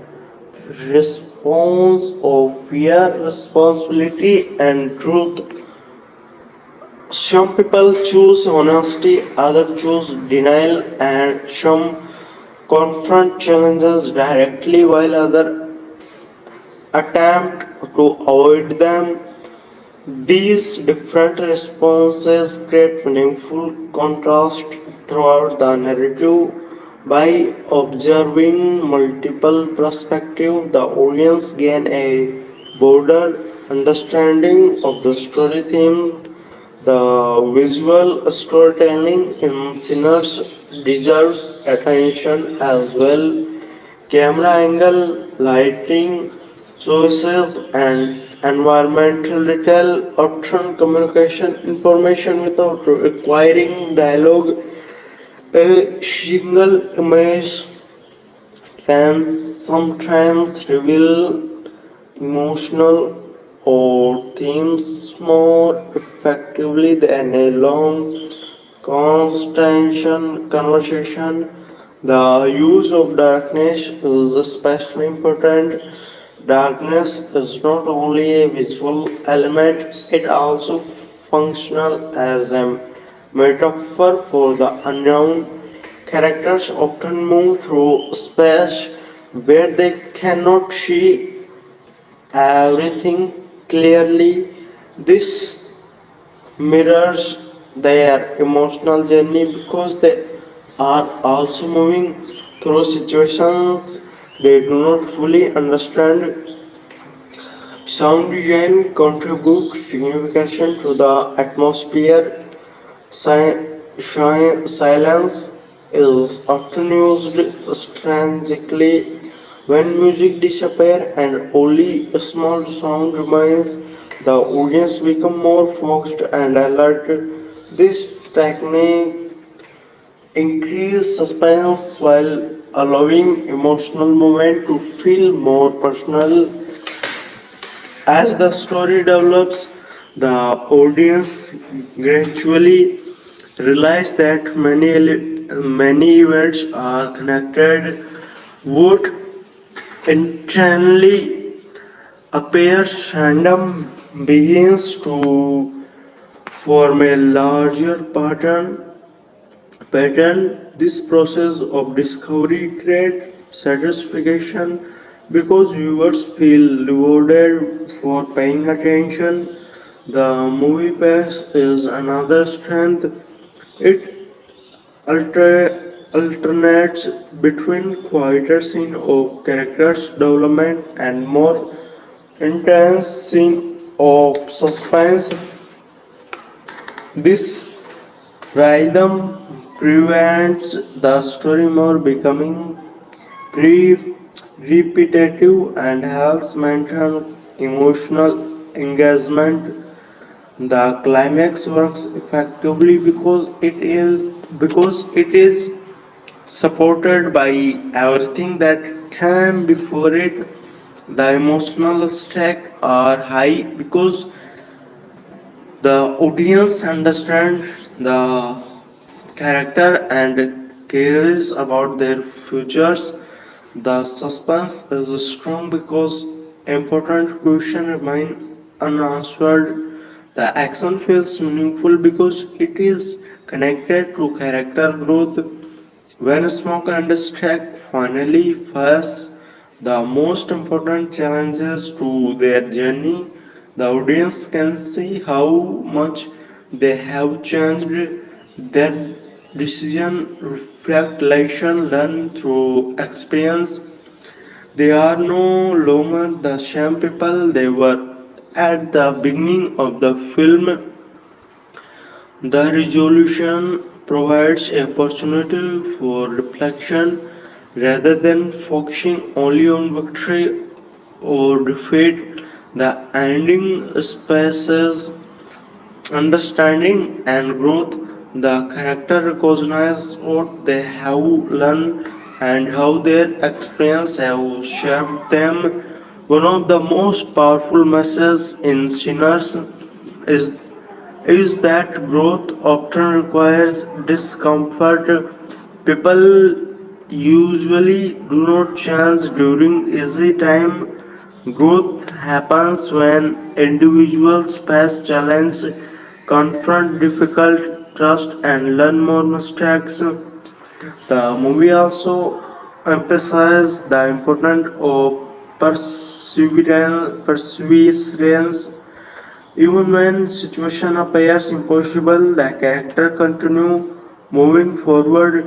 response of fear, responsibility, and truth. Some people choose honesty, others choose denial, and some confront challenges directly while others attempt to avoid them. These different responses create meaningful contrast throughout the narrative. By observing multiple perspectives, the audience gain a broader understanding of the story theme. The visual storytelling in Sinners deserves attention as well. Camera angle, lighting choices, and environmental detail often communication information without requiring dialogue. A single image can sometimes reveal emotional or themes more effectively than a long conversation. The use of darkness is especially important. Darkness is not only a visual element, it also functional as a metaphor for the unknown. Characters often move through space where they cannot see everything clearly. This mirrors their emotional journey because they are also moving through situations they do not fully understand. Sound design contributes significantly to the atmosphere. Silence is often used strategically when music disappears and only a small sound remains. The audience become more focused and alert. This technique increases suspense while allowing emotional moment to feel more personal. As the story develops, the audience gradually realize that many events are connected. What internally appears random begins to form a larger pattern. This process of discovery creates satisfaction because viewers feel rewarded for paying attention. The movie pace is another strength. It alternates between quieter scene of characters development and more intense scene of suspense. This rhythm prevents the story more becoming repetitive and helps maintain emotional engagement. The climax works effectively because it is supported by everything that came before it. The emotional stakes are high because the audience understands the character and cares about their futures. The suspense is strong because important questions remain unanswered. The action feels meaningful because it is connected to character growth. When Smoke and Stack finally face the most important challenges to their journey, the audience can see how much they have changed. Their decision reflect lesson learned through experience. They are no longer the same people they were at the beginning of the film. The resolution provides opportunity for reflection rather than focusing only on victory or defeat. The ending spaces understanding and growth. The character recognize what they have learned and how their experience have shaped them. One of the most powerful messages in Sinners is is that growth often requires discomfort. People usually do not change during easy time. Growth happens when individuals face challenge, confront difficult trust and learn more mistakes. The movie also emphasizes the importance of perseverance. Even when situation appears impossible, the character continue moving forward.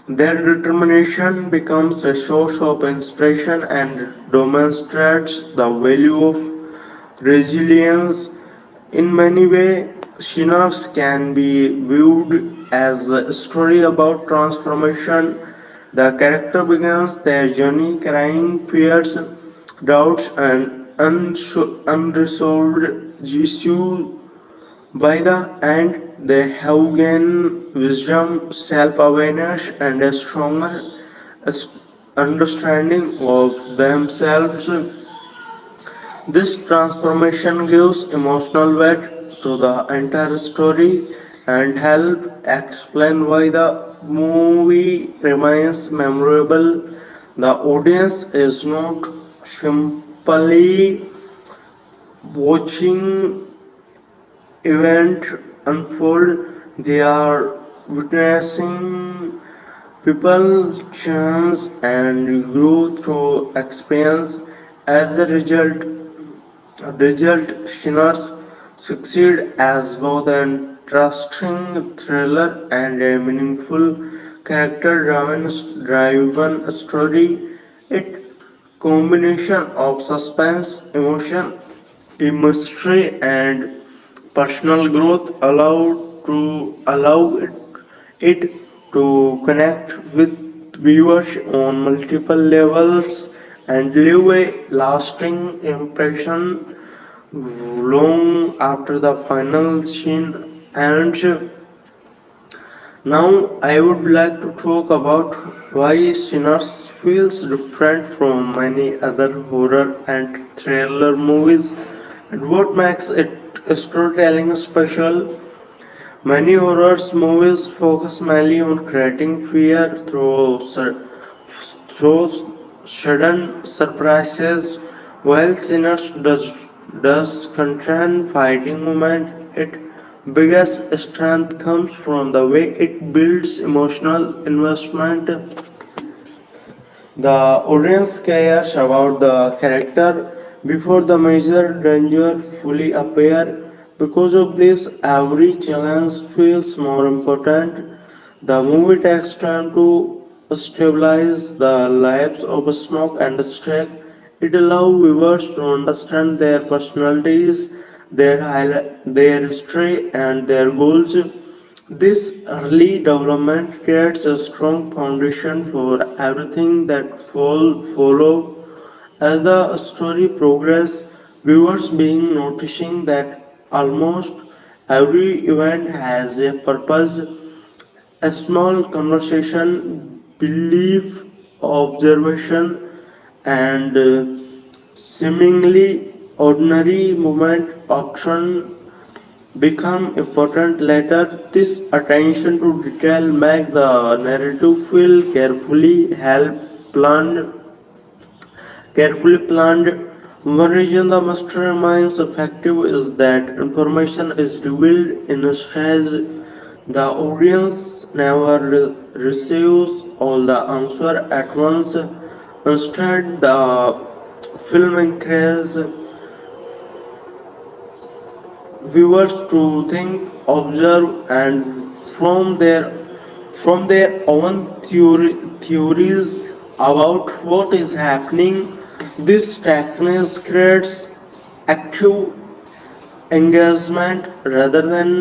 Their determination becomes a source of inspiration and demonstrates the value of resilience. In many ways, Sinners can be viewed as a story about transformation. The character begins their journey carrying fears, doubts, and unresolved issues. By the end, they have gained wisdom, self awareness, and a stronger understanding of themselves. This transformation gives emotional weight to the entire story and help explain why the movie remains memorable. The audience is not simply watching event unfold, they are witnessing people change and grow through experience. As a result, sinners succeed as both an interesting thriller and a meaningful character-driven story. It combination of suspense, emotion, mystery, and personal growth allow it to connect with viewers on multiple levels and leave a lasting impression long after the final scene ends. Now, I would like to talk about why Sinners feels different from many other horror and thriller movies and what makes it storytelling special. Many horror movies focus mainly on creating fear through sudden surprises, while Sinners does contain fighting moment. Its biggest strength comes from the way it builds emotional investment. The audience cares about the character before the major danger fully appear. Because of this, every challenge feels more important. The movie takes time to stabilize the lives of Smoke and Stack. It allows viewers to understand their personalities, their history, and their goals. This early development creates a strong foundation for everything that follow. As the story progresses, viewers being noticing that almost every event has a purpose. A small conversation, belief, observation, and seemingly ordinary moment often become important later. This attention to detail make the narrative feel carefully planned. One reason the master remains effective is that information is revealed in a stage. The audience never receives all the answer at once. Instead, the film encourages viewers to think, observe, and from their from their own theories about what is happening. This technique creates active engagement rather than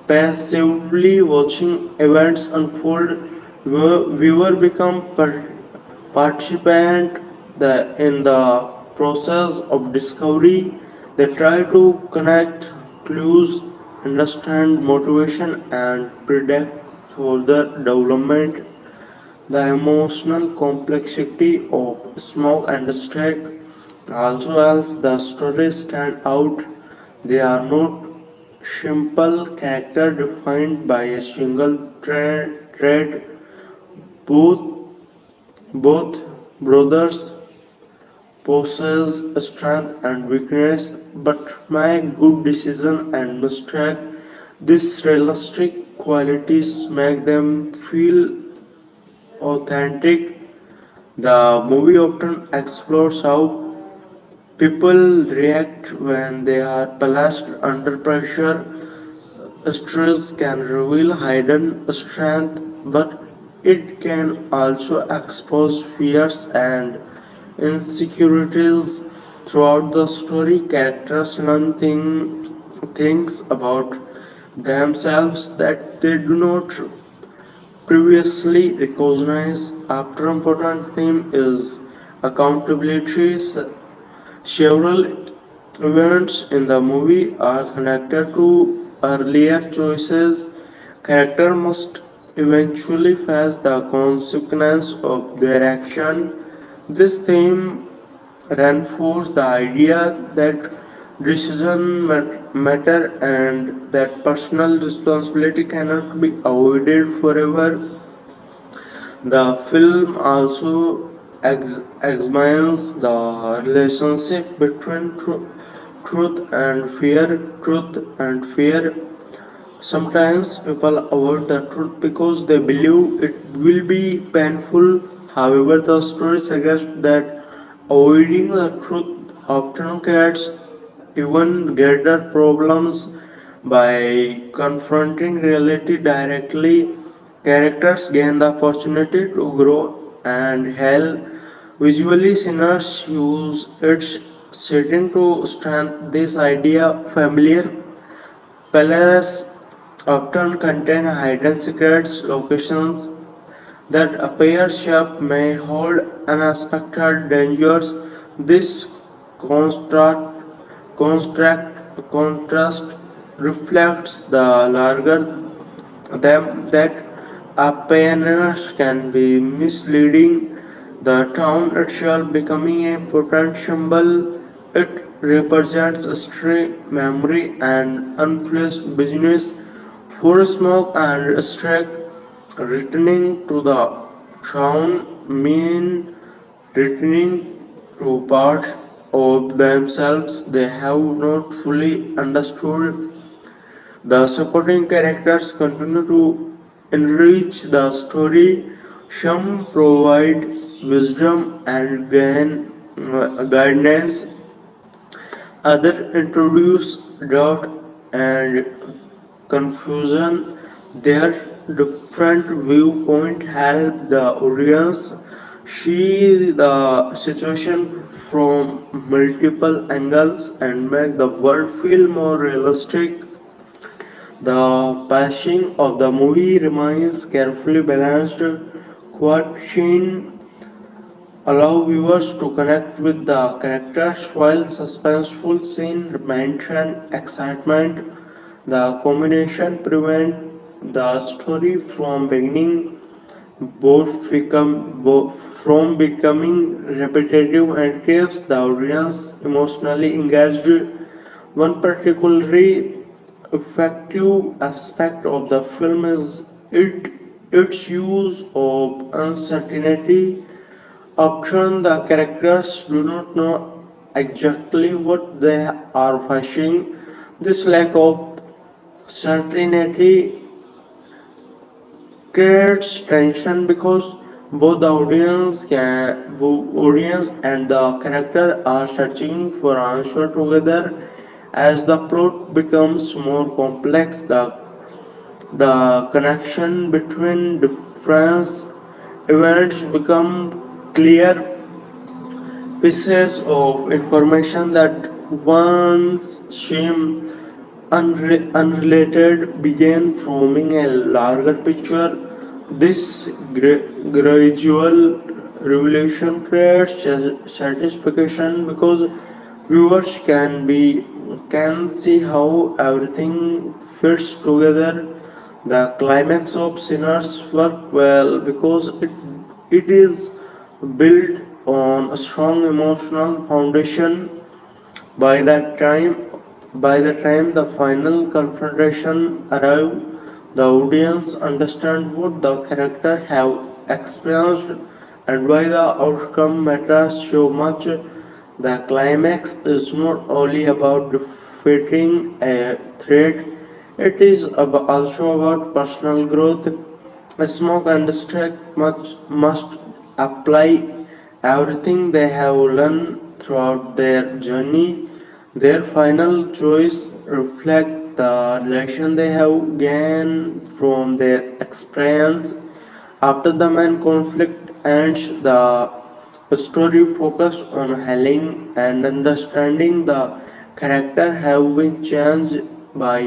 passively watching events unfold. Viewer become participant in the process of discovery. They try to connect clues, understand motivation, and predict further development. The emotional complexity of Smoke and Stack also helps the story stand out. They are not simple characters defined by a single trait. Both brothers possess strength and weakness, but make good decisions and mistake. These realistic qualities make them feel authentic. The movie often explores how people react when they are placed under pressure. Stress can reveal hidden strength, but it can also expose fears and insecurities. Throughout the story, characters learn things about themselves that they do not previously recognize. After important theme is accountability. Several events in the movie are connected to earlier choices. Character must eventually face the consequence of their action. This theme reinforce the idea that matter and that personal responsibility cannot be avoided forever. The film also examines the relationship between truth and fear. Sometimes people avoid the truth because they believe it will be painful. However, the story suggests that avoiding the truth often creates even greater problems. By confronting reality directly, characters gain the opportunity to grow and hell. Visually, sinners use its setting to strengthen this idea. Familiar palaces often contain hidden secrets, locations that appear sharp may hold unexpected dangers. This construct, contrast reflects the larger them that appearance can be misleading. The town itself becoming a potent symbol, it represents history, memory, and unfinished business. For smoke and strike returning to the town mean returning to parts of themselves they have not fully understood. The supporting characters continue to enrich the story. Some provide wisdom and guidance, others introduce doubt and confusion. Their different viewpoint help the audience see the situation from multiple angles and make the world feel more realistic. The pacing of the movie remains carefully balanced. Quiet scenes allow viewers to connect with the characters while suspenseful scenes maintain excitement. The combination prevents the story from from becoming repetitive and keeps the audience emotionally engaged. One particularly effective aspect of the film is its use of uncertainty. Often the characters do not know exactly what they are facing. This lack of certainty creates tension because both the audience and the character are searching for answer together. As the plot becomes more complex, the connection between different events become clear. Pieces of information that once seemed unrelated began forming a larger picture. This gradual revelation creates satisfaction because viewers can see how everything fits together. The climax of Sinners work well because it is built on a strong emotional foundation. By that time, by the time the final confrontation arrives, the audience understands what the characters have experienced and why the outcome matters so much. The climax is not only about defeating a threat, it is also about personal growth. Smoke and Strike must apply everything they have learned throughout their journey. Their final choice reflects the lesson they have gained from their experience. After the main conflict ends, the story focuses on healing and understanding. The character have been changed by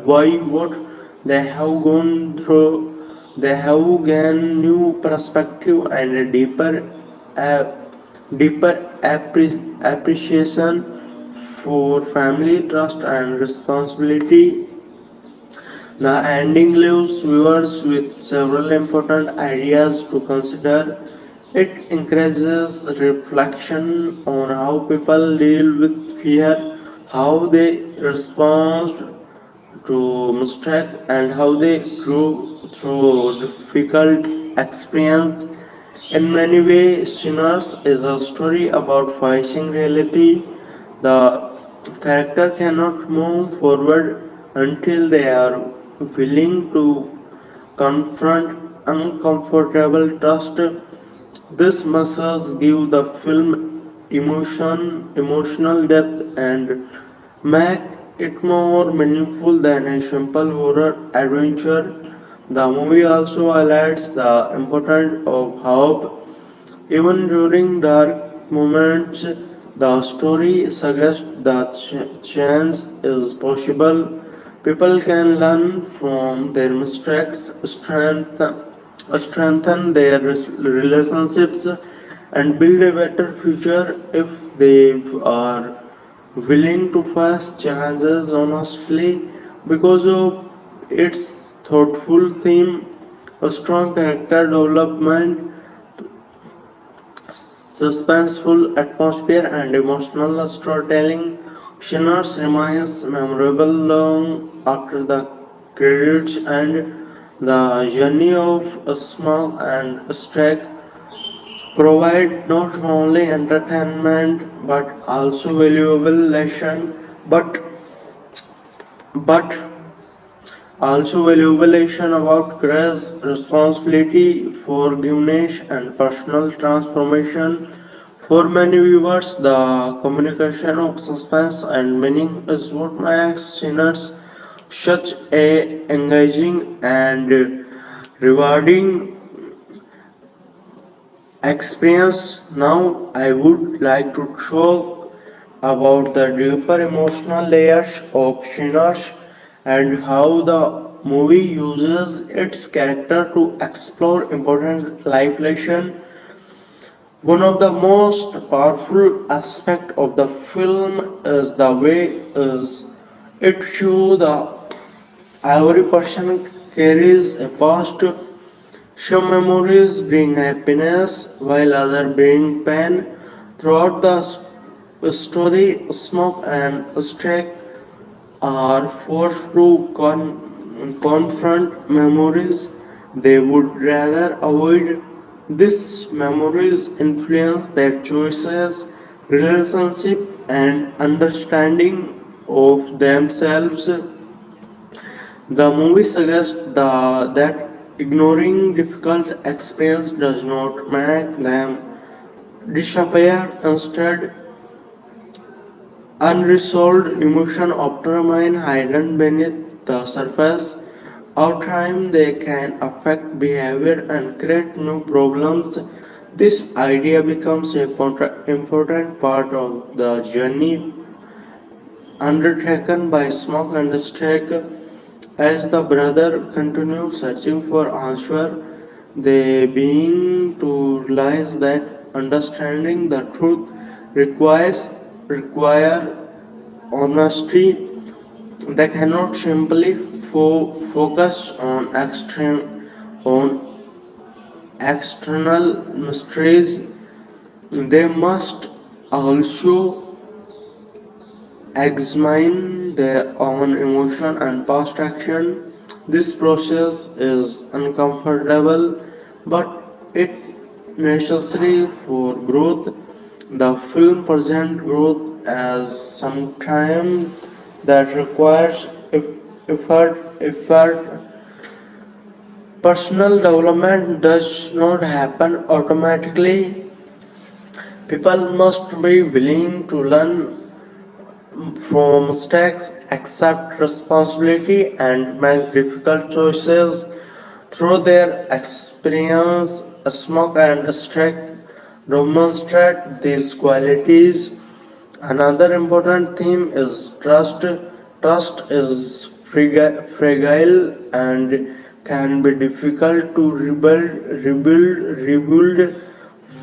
what they have gone through. They have gained new perspective and a uh, deeper appreciation for family, trust, and responsibility. The ending leaves viewers with several important ideas to consider. It encourages reflection on how people deal with fear, how they respond to mistake, and how they grow through difficult experience. In many ways, Sinners is a story about facing reality. The character cannot move forward until they are willing to confront uncomfortable trust. This message gives the film emotional depth, and make it more meaningful than a simple horror adventure. The movie also highlights the importance of hope. Even during dark moments, the story suggests that change is possible. People can learn from their mistakes, strengthen their relationships, and build a better future if they are willing to face challenges honestly. Because of its thoughtful theme, a strong character development, suspenseful atmosphere, and emotional storytelling, Sinners remains memorable long after the credits end. The journey of Smoke and Strike provide not only entertainment but but also valuable lesson about courage, responsibility, forgiveness, and personal transformation. For many viewers, the communication of suspense and meaning is what makes Sinners such a engaging and rewarding experience. Now, I would like to talk about the deeper emotional layers of Sinners and how the movie uses its character to explore important life lessons. One of the most powerful aspects of the film is the way is it shows the every person carries a past. Some memories bring happiness while others bring pain. Throughout the story, Smoke and Strike are forced to confront memories they would rather avoid. These memories influence their choices, relationship, and understanding of themselves. The movie suggests that ignoring difficult experience does not make them disappear. Instead, unresolved emotions often remain hidden beneath the surface. Over time, they can affect behavior and create new problems. This idea becomes a important part of the journey undertaken by Smoke and Stake. As the brother continues searching for answer, they begin to realize that understanding the truth require honesty. They cannot simply focus on external mysteries. They must also examine their own emotion and past action. This process is uncomfortable, but it necessary for growth. The film presents growth as sometimes that requires effort. Personal development does not happen automatically. People must be willing to learn from mistakes, accept responsibility, and make difficult choices. Through their experience, Smoke and Strike demonstrate these qualities. Another important theme is trust. Trust is fragile and can be difficult to rebuild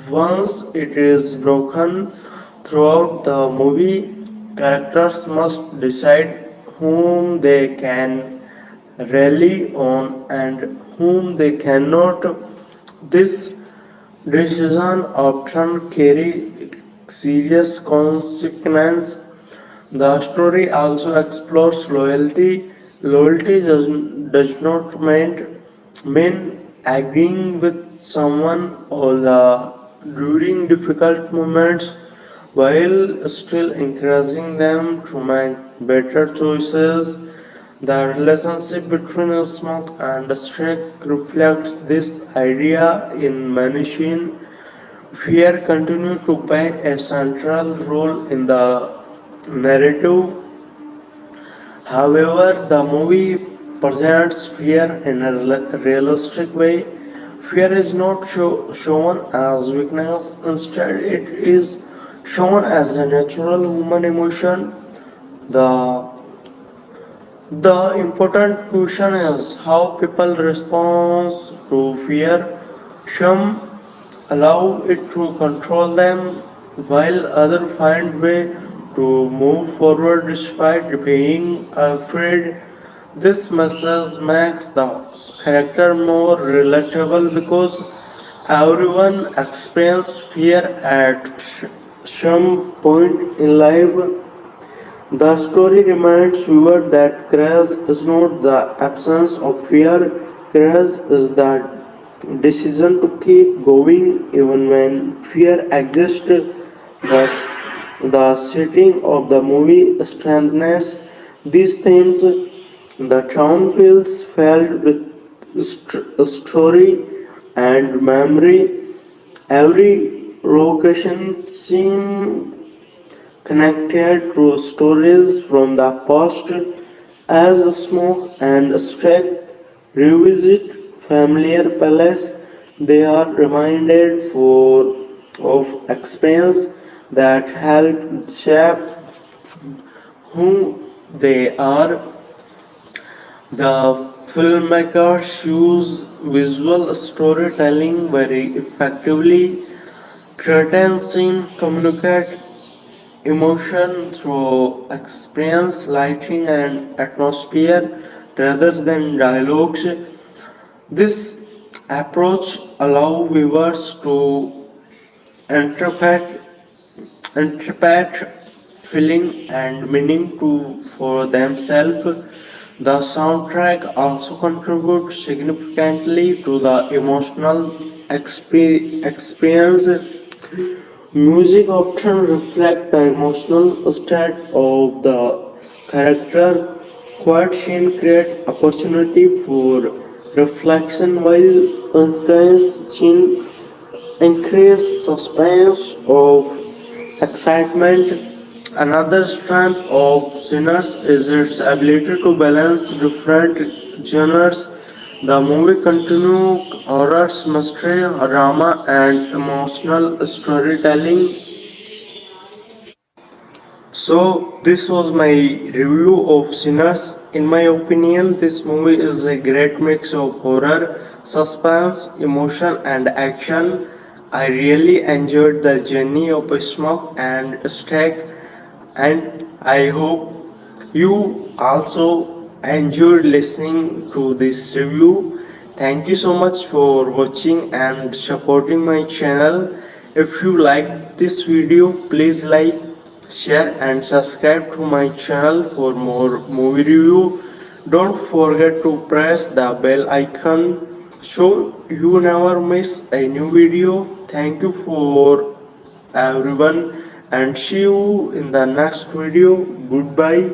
once it is broken. Throughout the movie, characters must decide whom they can rely on and whom they cannot. This Decisions often carry serious consequences. The story also explores loyalty. Loyalty does not mean agreeing with someone all the during difficult moments while still encouraging them to make better choices. The relationship between Smoke and Strick reflects this idea in many scenes. Fear continues to play a central role in the narrative. However, the movie presents fear in a realistic way. Fear is not shown as weakness, instead, it is shown as a natural human emotion. The, the important question is how people respond to fear. Some allow it to control them, while others find way to move forward despite being afraid. This message makes the character more relatable because everyone experiences fear at some point in life. The story reminds viewers that courage is not the absence of fear, courage is the decision to keep going even when fear exists. The setting of the movie strengthens these themes. The town feels filled with story and memory. Every location seems connected to stories from the past. As Smoke and Stretch revisit familiar palace, they are reminded of experience that helped shape who they are. The filmmakers use visual storytelling very effectively, creating scene communicate emotion through experience, lighting, and atmosphere rather than dialogues. This approach allows viewers to interpret, interpret feeling and meaning to for themselves. The soundtrack also contributes significantly to the emotional experience. Music often reflects the emotional state of the character. Quiet scene create opportunity for reflection while intense scene increase suspense of excitement. Another strength of Sinners is its ability to balance different genres. The movie continues horror, mystery, drama, and emotional storytelling. So, this was my review of Sinners. In my opinion, this movie is a great mix of horror, suspense, emotion, and action. I really enjoyed the journey of Smoke and Stack, and I hope you also enjoyed listening to this review. Thank you so much for watching and supporting my channel. If you like this video, please like, share, and subscribe to my channel for more movie review. Don't forget to press the bell icon so you never miss a new video. Thank you for everyone and see you in the next video. Goodbye.